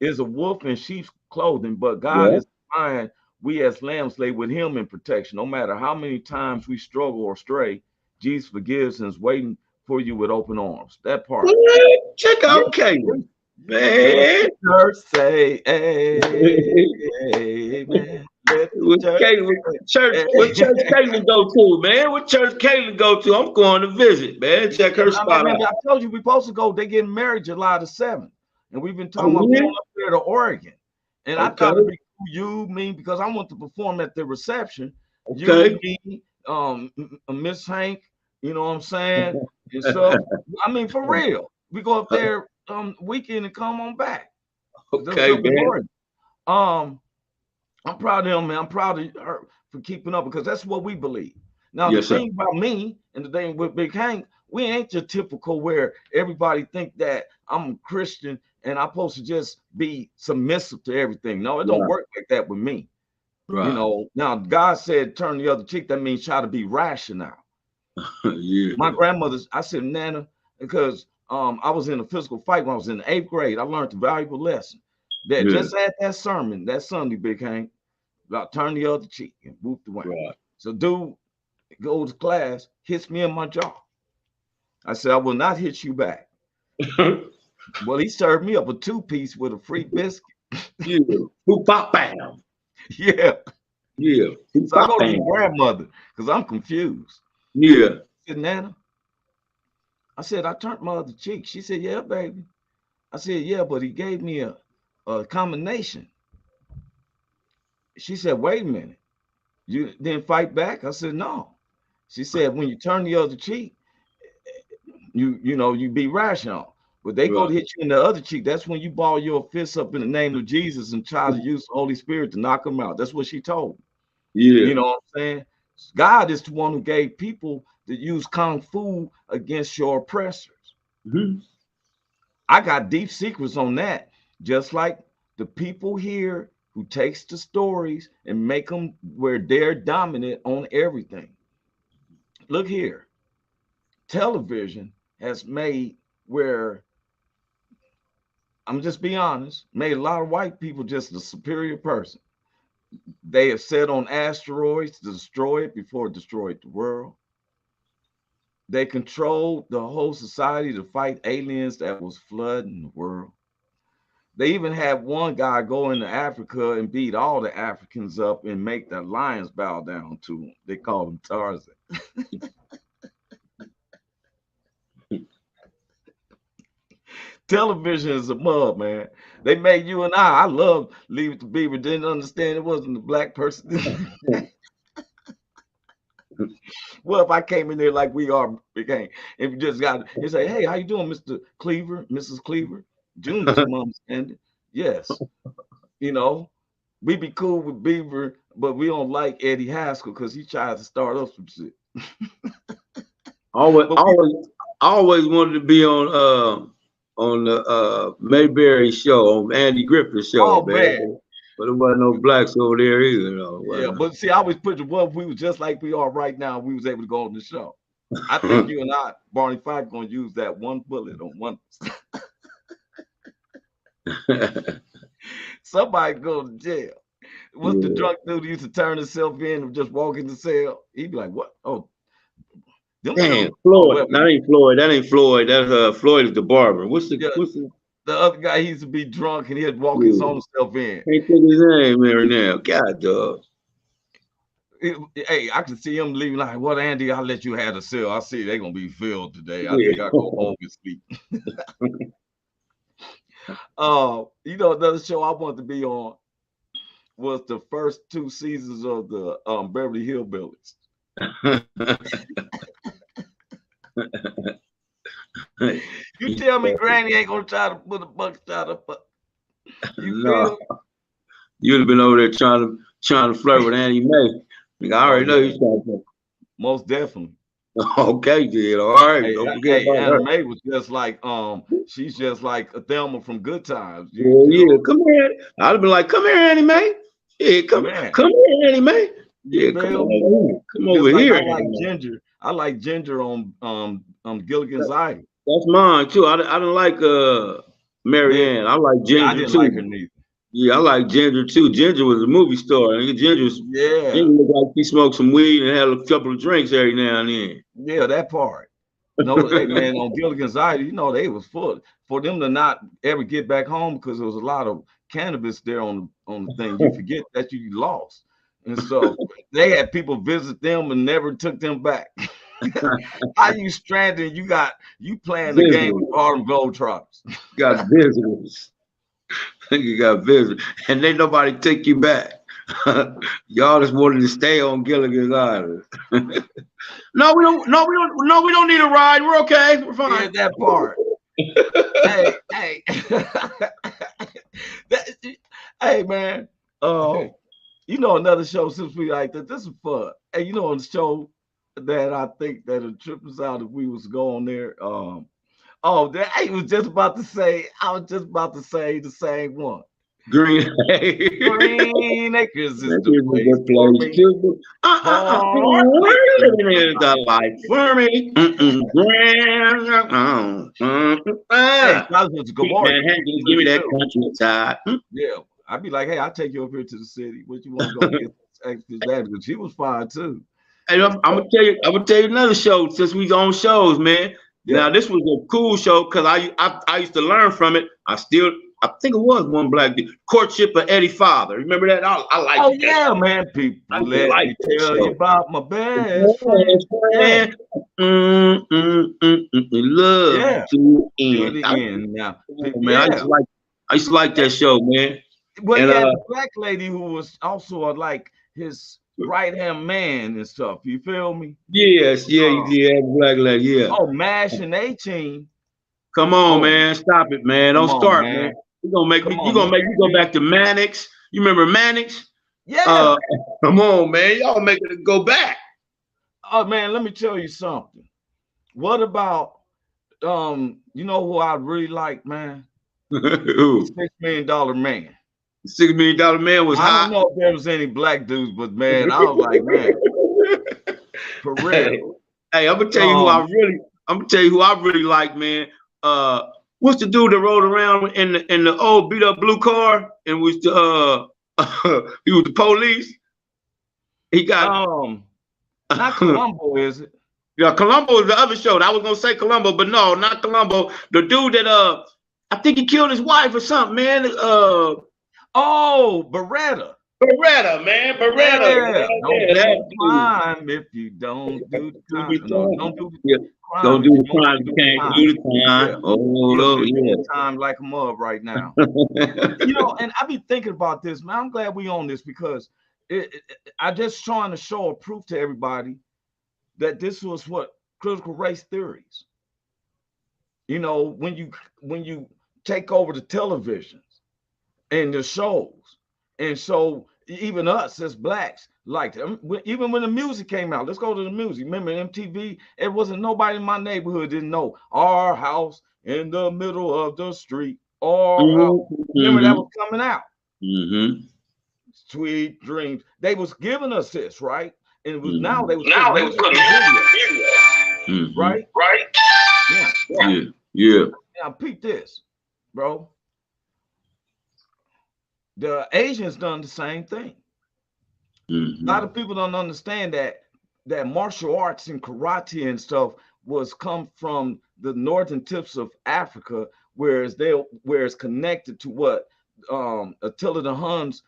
Is a wolf in sheep's clothing, but God is fine. We as lambs lay with him in protection. No matter how many times we struggle or stray, Jesus forgives and is waiting for you with open arms. That part. Check out Caitlin, man. Say amen. What church Caitlin go to, man? What church Caitlin go to? I'm going to visit, man. Check her spot out. I told you we supposed to go. They getting married July the 7th. And we've been talking about going up there to Oregon. And I thought it'd be you, me, because I want to perform at the reception. You, me, Miss Hank, you know what I'm saying? And so, I mean, for real. We go up there weekend and come on back. Okay, man. I'm proud of him, man. I'm proud of her for keeping up because that's what we believe. Now, the thing about me and the thing with Big Hank, we ain't your typical where everybody think that I'm a Christian and I'm supposed to just be submissive to everything. No, it don't work like that with me. You know, now God said turn the other cheek. That means try to be rational. My grandmother's, I said, Nana, because I was in a physical fight when I was in the 8th grade. I learned a valuable lesson. That just at that sermon, that Sunday, Big Hank, about turn the other cheek and whoop the way. So dude goes to class, hits me in my jaw. I said, I will not hit you back. Well, he served me up a 2-piece with a free biscuit. Yeah. Who pop bam? Yeah. Yeah. So I go to your grandmother because I'm confused. Yeah. I said, Nana, I said, I turned my other cheek. She said, yeah, baby. I said, yeah, but he gave me a combination. She said, wait a minute. You didn't fight back? I said, no. She said, when you turn the other cheek, you be rational. But they go to hit you in the other cheek. That's when you ball your fists up in the name of Jesus and try to use the Holy Spirit to knock them out. That's what she told me. Yeah. You know what I'm saying? God is the one who gave people to use kung fu against your oppressors. I got deep secrets on that. Just like the people here who takes the stories and make them where they're dominant on everything. Look here. Television has made where, I'm just be honest, made a lot of white people just a superior person. They have set on asteroids to destroy it before it destroyed the world. They controlled the whole society to fight aliens that was flooding the world. They even had one guy go into Africa and beat all the Africans up and make the lions bow down to him. They called him Tarzan. Television is a mud, man. They made you and I love Leave It to Beaver. Didn't understand it wasn't a black person. Well, if I came in there like we are, became, if you just got, you say, hey, how you doing, Mr. Cleaver, Mrs. Cleaver? June, to my understanding. Yes. You know, we be cool with Beaver, but we don't like Eddie Haskell because he tries to start up some shit. always wanted to be on the Mayberry show, on Andy Griffith's show, man. But there wasn't no blacks over there either. Yeah, but see, I always picture what we was just like we are right now. We was able to go on the show. I think you and I, Barney Fife, gonna use that one bullet on one. Somebody go to jail. What's the drunk dude who used to turn himself in and just walk in the cell? He'd be like, "What? Oh, damn, Floyd. That ain't Floyd. That ain't Floyd. That's Floyd is the barber. What's the other guy? He used to be drunk and he'd walk his own self in. Can't think his name right now. God, dog. Hey, I can see him leaving like, "What, Andy? I'll let you have the cell. I see they're gonna be filled today. I think I go home and sleep." You know, another show I wanted to be on was the first 2 seasons of the Beverly Hillbillies. You tell me Granny ain't gonna try to put a buckshot up. You feel? You'd have been over there trying to flirt with Annie Mae. Like, I already know you're trying to. Most definitely. Okay, dude. All right. Hey, Annie Mae was just like she's just like Thelma from Good Times. Yeah, come here. I'd have been like, "Come here, Annie Mae. Yeah, come here, Annie Mae. Yeah, come over here. I like Ginger on Gilligan's Island. That's mine too. I don't like Marianne. I like Ginger I didn't too. like her neither. Yeah, I like Ginger too. Ginger was a movie star. Ginger looked like she smoked some weed and had a couple of drinks every now and then. Yeah, that part. No, hey, man, on Gilligan's Island, you know, they was full. For them to not ever get back home because there was a lot of cannabis there on the thing, you forget that you lost. And so they had people visit them and never took them back. How you stranded? You playing the game with Harlem Globetrotters. You got visitors. You got visitors, and ain't nobody take you back. Y'all just wanted to stay on Gilligan's Island. No, we don't need a ride. We're okay. We're fine. Yeah, that part. hey, hey, man. You know, another show since we like that. This is fun. Hey, you know, on the show that I think that would trip us out if we was going there. I was just about to say the same one. Green Acres is the place. Is the life for me. Give me that country side. Yeah, I'd be like, hey, I'll take you up here to the city. What you want to go get? Because she was fine too. Hey, I'm gonna tell you another show since we on shows, man. Yeah. Now this was a cool show because I used to learn from it. I think it was one black dude. Courtship of Eddie Father. Remember that? I like. Oh yeah, that. Man. People, let me tell you about my best friend. Love to the end. Now, man, I used to like that show, man. Well, he had a black lady who was also like his right-hand man and stuff. You feel me? Yes, you did. Black lady, yeah. Oh, MASH and 18. Come on, man. Stop it, man. Don't start, man. You're gonna make me go back to Mannix. You remember Mannix? Yeah. Come on, man. Y'all making it go back. Oh man, let me tell you something. What about you know who I really like, man? Who? $6 Million Man. $6 million man was I hot. don't know if there was any black dudes, but man, I was like, man, for real. Hey, I'm gonna tell you who I really like, man. What's the dude that rode around in the old beat up blue car and was the he was the police? He got not Columbo, is it? Yeah, Columbo is the other show. I was gonna say Columbo, but no, not Columbo. The dude that I think he killed his wife or something, man. Oh, Beretta. Beretta, man. Beretta. Yeah. Don't do the crime if you don't do the crime. No, don't do the crime. Don't do the crime. You can't do the crime. Yeah. Oh, yeah. Time like a mug right now. You know, and I be thinking about this, man. I'm glad we on this because I just trying to show a proof to everybody that this was what critical race theories. You know, when you take over the televisions and the shows, and so even us as blacks liked it. Even when the music came out, let's go to the music. Remember MTV? It wasn't nobody in my neighborhood didn't know Our House in the Middle of the Street. Remember that was coming out. Sweet Dreams. They was giving us this, right? And it was now they was video. Right? Yeah. Now peep this, bro. The Asians done the same thing. A lot of people don't understand that martial arts and karate and stuff was come from the northern tips of Africa, whereas it's connected to what Attila the Huns,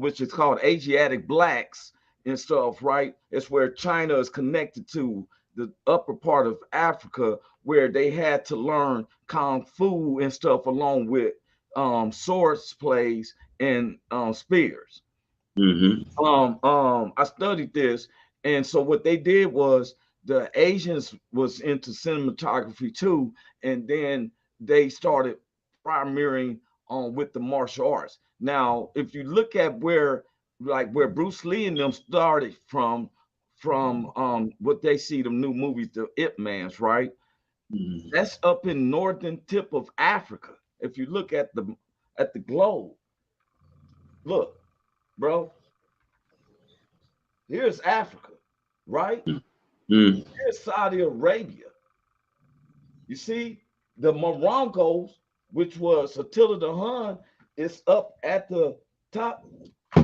which is called Asiatic blacks and stuff, right? It's where China is connected to the upper part of Africa, where they had to learn kung fu and stuff along with swords plays and spears. I studied this, and so what they did was the Asians was into cinematography too, and then they started premiering with the martial arts. Now, if you look at where Bruce Lee and them started from what they see the new movies, the Ip Mans, right? That's up in northern tip of Africa. If you look at the globe, look, bro, here's Africa, right? Here's Saudi Arabia. You see, the Moroccos, which was Attila the Hun, is up at the top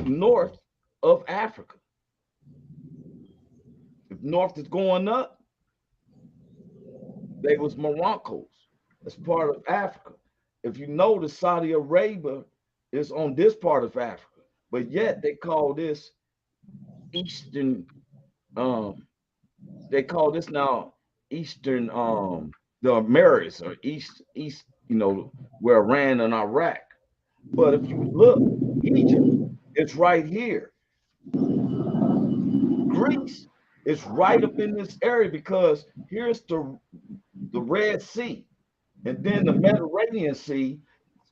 north of Africa. If north is going up, they was Moroccos. That's part of Africa. If you notice, Saudi Arabia is on this part of Africa, but yet they call this Eastern. They call this now Eastern. The Americas or East. You know, where Iran and Iraq. But if you look, Egypt, it's right here. Greece is right up in this area because here's the Red Sea. And then the Mediterranean Sea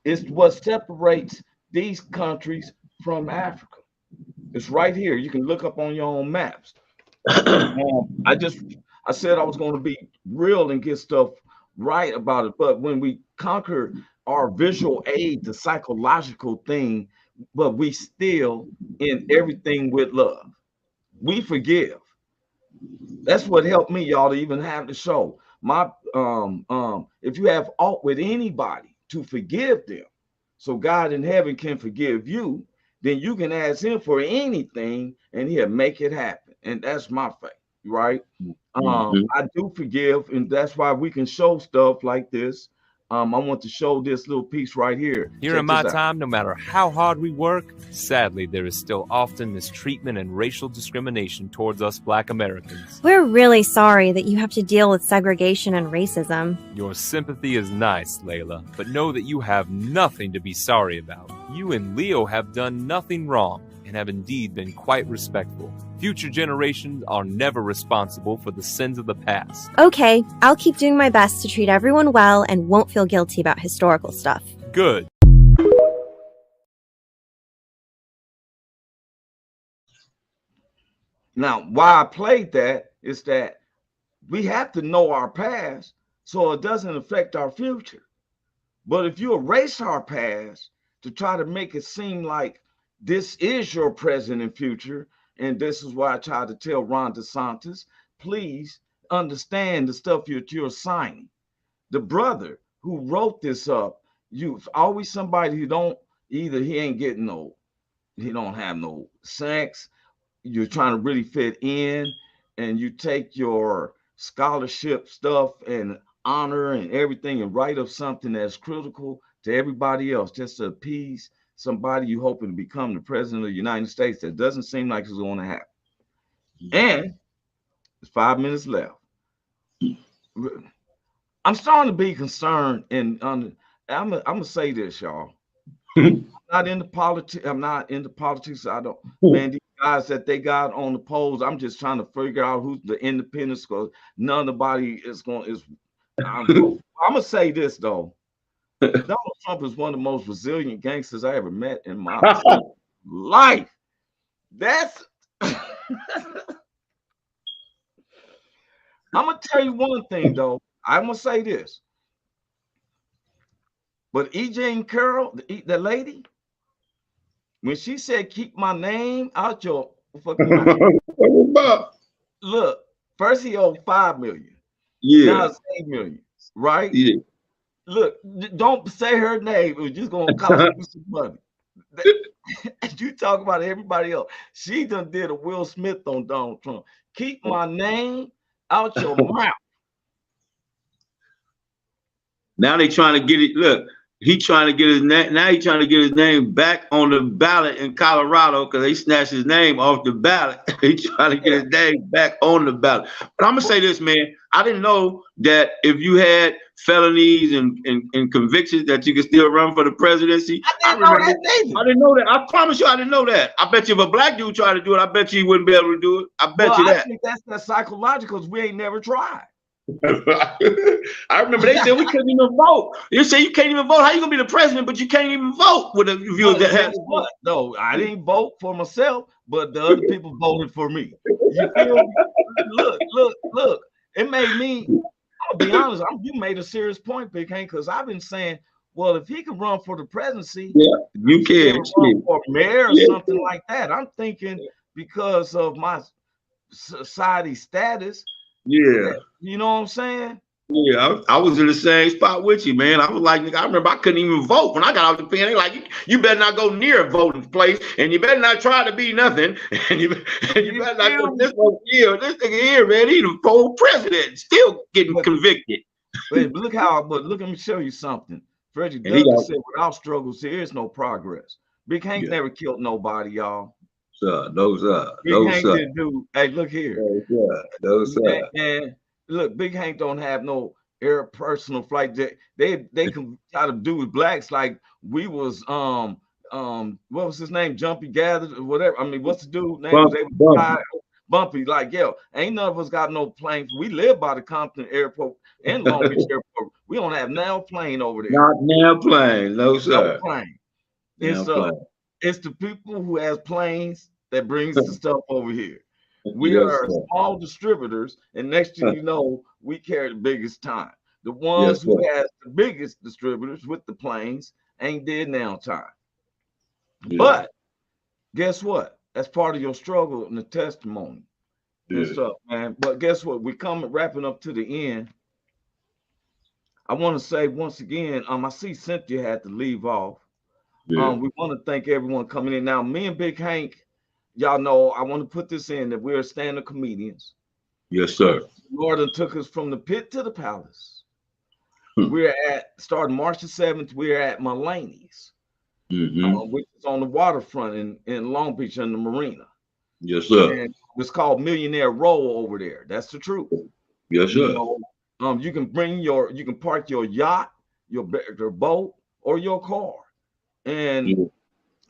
is what separates these countries from Africa. It's right here. You can look up on your own maps. I said I was going to be real and get stuff right about it. But when we conquer our visual aid, the psychological thing, but we still in everything with love. We forgive. That's what helped me, y'all, to even have the show. If you have aught with anybody, to forgive them, so God in heaven can forgive you, then you can ask him for anything and he'll make it happen. And that's my faith, right? I do forgive, and that's why we can show stuff like this. I want to show this little piece right here. Here in my time, no matter how hard we work, sadly, there is still often mistreatment and racial discrimination towards us Black Americans. We're really sorry that you have to deal with segregation and racism. Your sympathy is nice, Layla, but know that you have nothing to be sorry about. You and Leo have done nothing wrong and have indeed been quite respectful. Future generations are never responsible for the sins of the past. Okay, I'll keep doing my best to treat everyone well and won't feel guilty about historical stuff. Good. Now, why I played that is that we have to know our past so it doesn't affect our future. But if you erase our past, to try to make it seem like this is your present and future. And this is why I tried to tell Ron DeSantis, please understand the stuff you're signing. The brother who wrote this up, you always somebody who don't either he ain't getting no, he don't have no sex. You're trying to really fit in, and you take your scholarship stuff and honor and everything and write up something that's critical to everybody else just to appease somebody you hoping to become the president of the United States. That doesn't seem like it's going to happen. And there's 5 minutes left. I'm starting to be concerned, and I'm gonna say this, y'all. I'm not into politics. I'm not into politics. I don't, man, these guys that they got on the polls, I'm just trying to figure out who's the independents, because nobody is going. I'm gonna say this though. Donald Trump is one of the most resilient gangsters I ever met in my life. That's I'm gonna tell you one thing though. I'm gonna say this. But E.J. and Carol, the lady, when she said keep my name out your fucking mouth, look, first he owed $5 million. Yeah. Now it's $8 million, right? Yeah. Look, don't say her name. It was just gonna cost you some money. You talk about everybody else. She done did a Will Smith on Donald Trump. Keep my name out your mouth. Now they trying to get it. Look, he trying to get his name. Now he trying to get his name back on the ballot in Colorado because they snatched his name off the ballot. He trying to get his name back on the ballot. But I'm gonna say this, man. I didn't know that if you had felonies and convictions that you could still run for the presidency. I didn't know that. I promise you, I didn't know that. I bet you if a black dude tried to do it, I bet you he wouldn't be able to do it. I bet you that. I think that's psychological because we ain't never tried. I remember they said we couldn't even vote. You say you can't even vote. How you gonna be the president, but you can't even vote with a view that has what? No, I didn't vote for myself, but the other people voted for me. You feel me? Look. It made me. I'll be honest. You made a serious point, Big Hank, because I've been saying, well, if he can run for the presidency, you can run for mayor or something like that. I'm thinking because of my society status. Yeah. You know what I'm saying? Yeah, I was in the same spot with you, man. I was like, I remember I couldn't even vote when I got out the pen. They like, you better not go near a voting place, and you better not try to be nothing, and you better not go this nigga here, man. He's the full president, still getting convicted. But look, let me show you something. Frederick Douglass said, without struggles, there is no progress. Big Hank never killed nobody, y'all. No, sir. Big Hank didn't do. Hey, look here. No, sir. And look, Big Hank don't have no air personal flight. They can try to do with blacks like we was what was his name? Jumpy Gathered or whatever. I mean, what's the dude name? Bumpy. Like, yo, ain't none of us got no plane. We live by the Compton Airport and Long Beach Airport. We don't have now plane over there. Not now plane, no sir. No plane. It's the people who has planes that brings the stuff over here. We are small distributors, and next thing you know, we carry the biggest time. The ones who has the biggest distributors with the planes ain't dead now time. But guess what? That's part of your struggle and the testimony and stuff, man. But guess what? We wrapping up to the end. I want to say once again, I see Cynthia had to leave off. We want to thank everyone coming in. Now, me and Big Hank, y'all know I want to put this in that we're stand-up comedians. Yes, sir. Lord took us from the pit to the palace. We're starting March the 7th, we're at Mulaney's, which is on the waterfront in Long Beach in the marina. Yes, sir. And it's called Millionaire Row over there. That's the truth. Yes, sir. You can park your yacht, your boat, or your car. And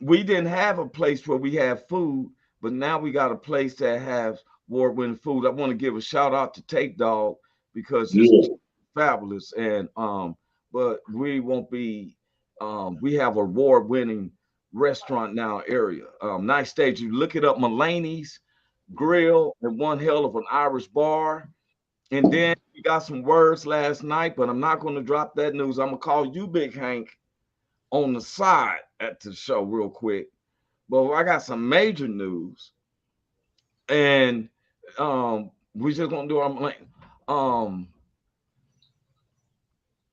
we didn't have a place where we have food, but now we got a place that has award-winning food. I want to give a shout out to Take Dog because it's fabulous. And but we won't be we have a award-winning restaurant now area. Nice stage. You look it up, Mulaney's Grill, and one hell of an Irish bar. And then we got some words last night, but I'm not going to drop that news. I'm gonna call you, Big Hank, on the side at the show real quick. But I got some major news, and we just gonna do our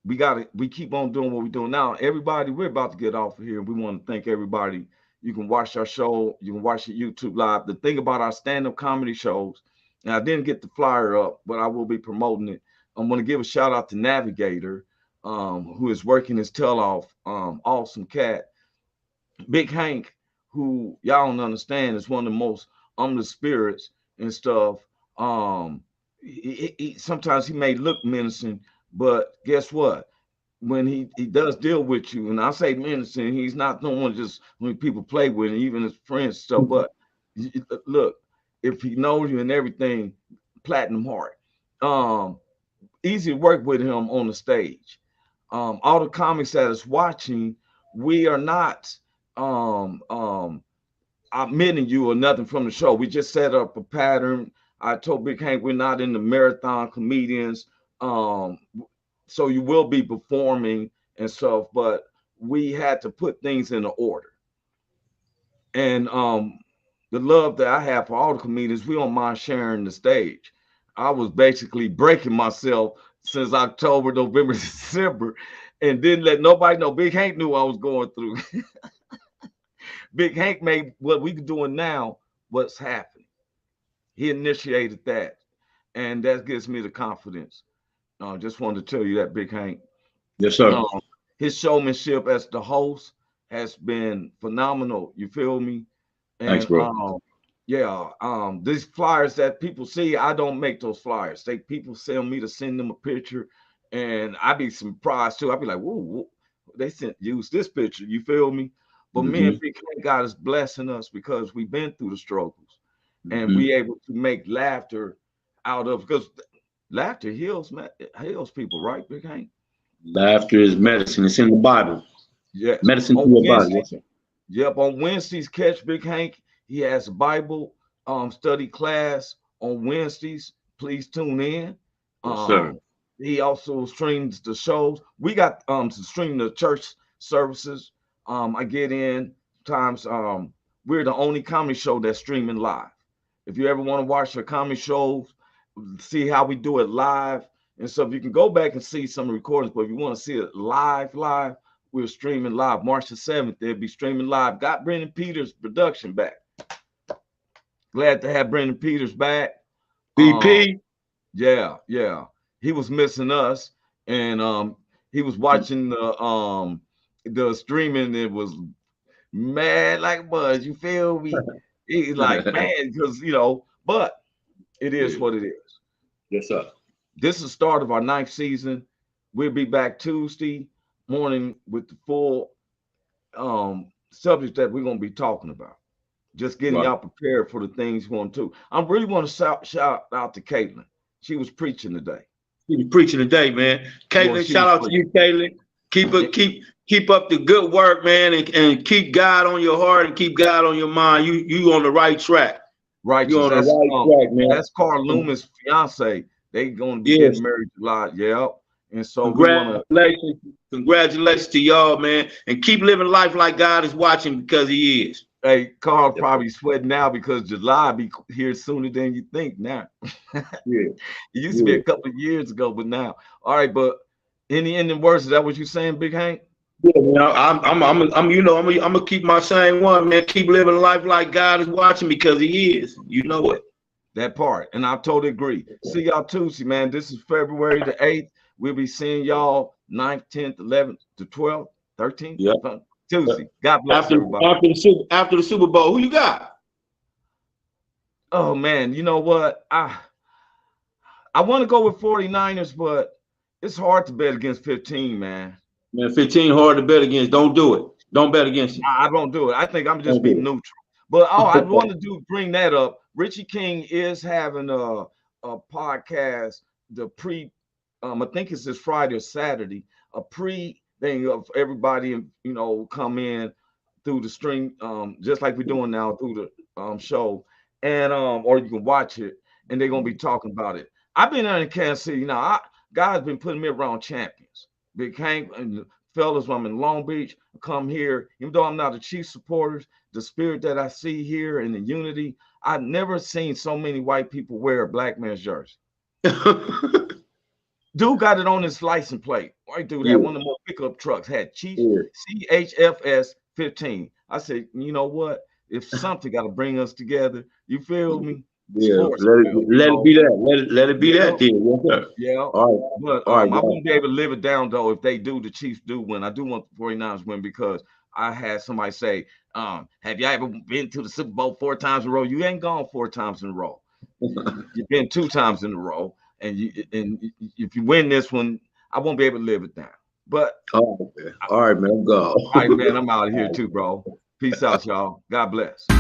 we keep on doing what we're doing now. Everybody, we're about to get off of here, and we want to thank everybody. You can watch our show, you can watch it YouTube live. The thing about our stand-up comedy shows, and I didn't get the flyer up, but I will be promoting it. I'm going to give a shout out to Navigator, who is working his tail off. Awesome cat. Big Hank, who y'all don't understand, is one of the most humble spirits and stuff. Sometimes he may look menacing, but guess what? When he does deal with you, and I say menacing, he's not no one just when people play with him, even his friends stuff. But look, if he knows you and everything, platinum heart. Easy to work with him on the stage. All the comics that is watching, we are not admitting you or nothing from the show. We just set up a pattern. I told Big Hank we're not in the marathon comedians. So you will be performing and stuff, but we had to put things in order. And the love that I have for all the comedians, we don't mind sharing the stage. I was basically breaking myself since October, November, December, and didn't let nobody know. Big Hank knew I was going through. Big Hank made what we're doing now what's happening. He initiated that, and that gives me the confidence. Just wanted to tell you that, Big Hank. Yes, sir. His showmanship as the host has been phenomenal. You feel me? And, thanks, bro. These flyers that people see, I don't make those flyers. People send me to send them a picture, and I be surprised too. I be like, whoa, they use this picture. You feel me? But me and Big Hank, God is blessing us because we've been through the struggles, and we able to make laughter out of, because laughter heals people, right, Big Hank? Laughter is medicine. It's in the Bible. Yeah, medicine to your body. Yes, sir. Yep. On Wednesdays, catch Big Hank. He has a Bible study class on Wednesdays. Please tune in. Yes, sir. He also streams the shows. We got to stream the church services. I get in times. We're the only comedy show that's streaming live. If you ever want to watch our comedy shows, see how we do it live and stuff, you can go back and see some recordings. But if you want to see it live, we're streaming live. March the 7th, they'll be streaming live. Got Brendan Peters' production back. Glad to have Brendan Peters back. BP. Yeah. He was missing us, and he was watching the streaming. It was mad like buzz. You feel me? He's like, man, because but it is what it is. Yes, sir. This is the start of our 9th season. We'll be back Tuesday morning with the full subject that we're going to be talking about. Just getting y'all prepared for the things we want to. I really want to shout out to Caitlin. She was preaching today. She was preaching today, man. Caitlin, shout out to you, Caitlin. Keep up the good work, man, and keep God on your heart and keep God on your mind. You on the right track. Right. You're on the right track, man. That's Carl Loomis' fiance. They going to be getting married July. Yeah. And so congratulations to y'all, man. And keep living life like God is watching, because he is. Hey, Carl probably sweating now because July be here sooner than you think now. It used to be a couple of years ago, but now. All right, but any ending words? Is that what you're saying, Big Hank? Yeah, man, I'm gonna keep my same one, man. Keep living life like God is watching, because he is. You know it. That part, and I totally agree. See y'all Tuesday, man. This is February the 8th. We'll be seeing y'all 9th, 10th, 11th, to 12th, 13th. Yeah. Tuesday. God bless everybody. After the Super Bowl, who you got? Oh man, you know what? I want to go with 49ers, but it's hard to bet against 15, man. Man, 15 hard to bet against. Don't do it. Don't bet against it. I don't do it. I think I'm just being neutral. But I want to bring that up. Richie King is having a podcast, the I think it's this Friday or Saturday, a pre thing of everybody, come in through the stream, just like we're doing now through the show, and or you can watch it, and they're gonna be talking about it. I've been out in Kansas City. Now, God's been putting me around champions. Big Hank and fellas, when I'm in Long Beach, I come here, even though I'm not a Chiefs supporter, the spirit that I see here and the unity, I've never seen so many white people wear a black man's jersey. Dude got it on his license plate. White dude had one of the more pickup trucks, had Chiefs CHFS 15. I said, you know what? If something got to bring us together, you feel me? Yeah, let it be that. Let it be that then. Yeah. All right. But I won't be able to live it down though if they do. The Chiefs do win. I do want the 49ers win because I had somebody say, have you ever been to the Super Bowl 4 times in a row? You ain't gone 4 times in a row. You've been 2 times in a row, and if you win this one, I won't be able to live it down. But all right, man. Go. All right, man. I'm out of here too, bro. Peace out, y'all. God bless.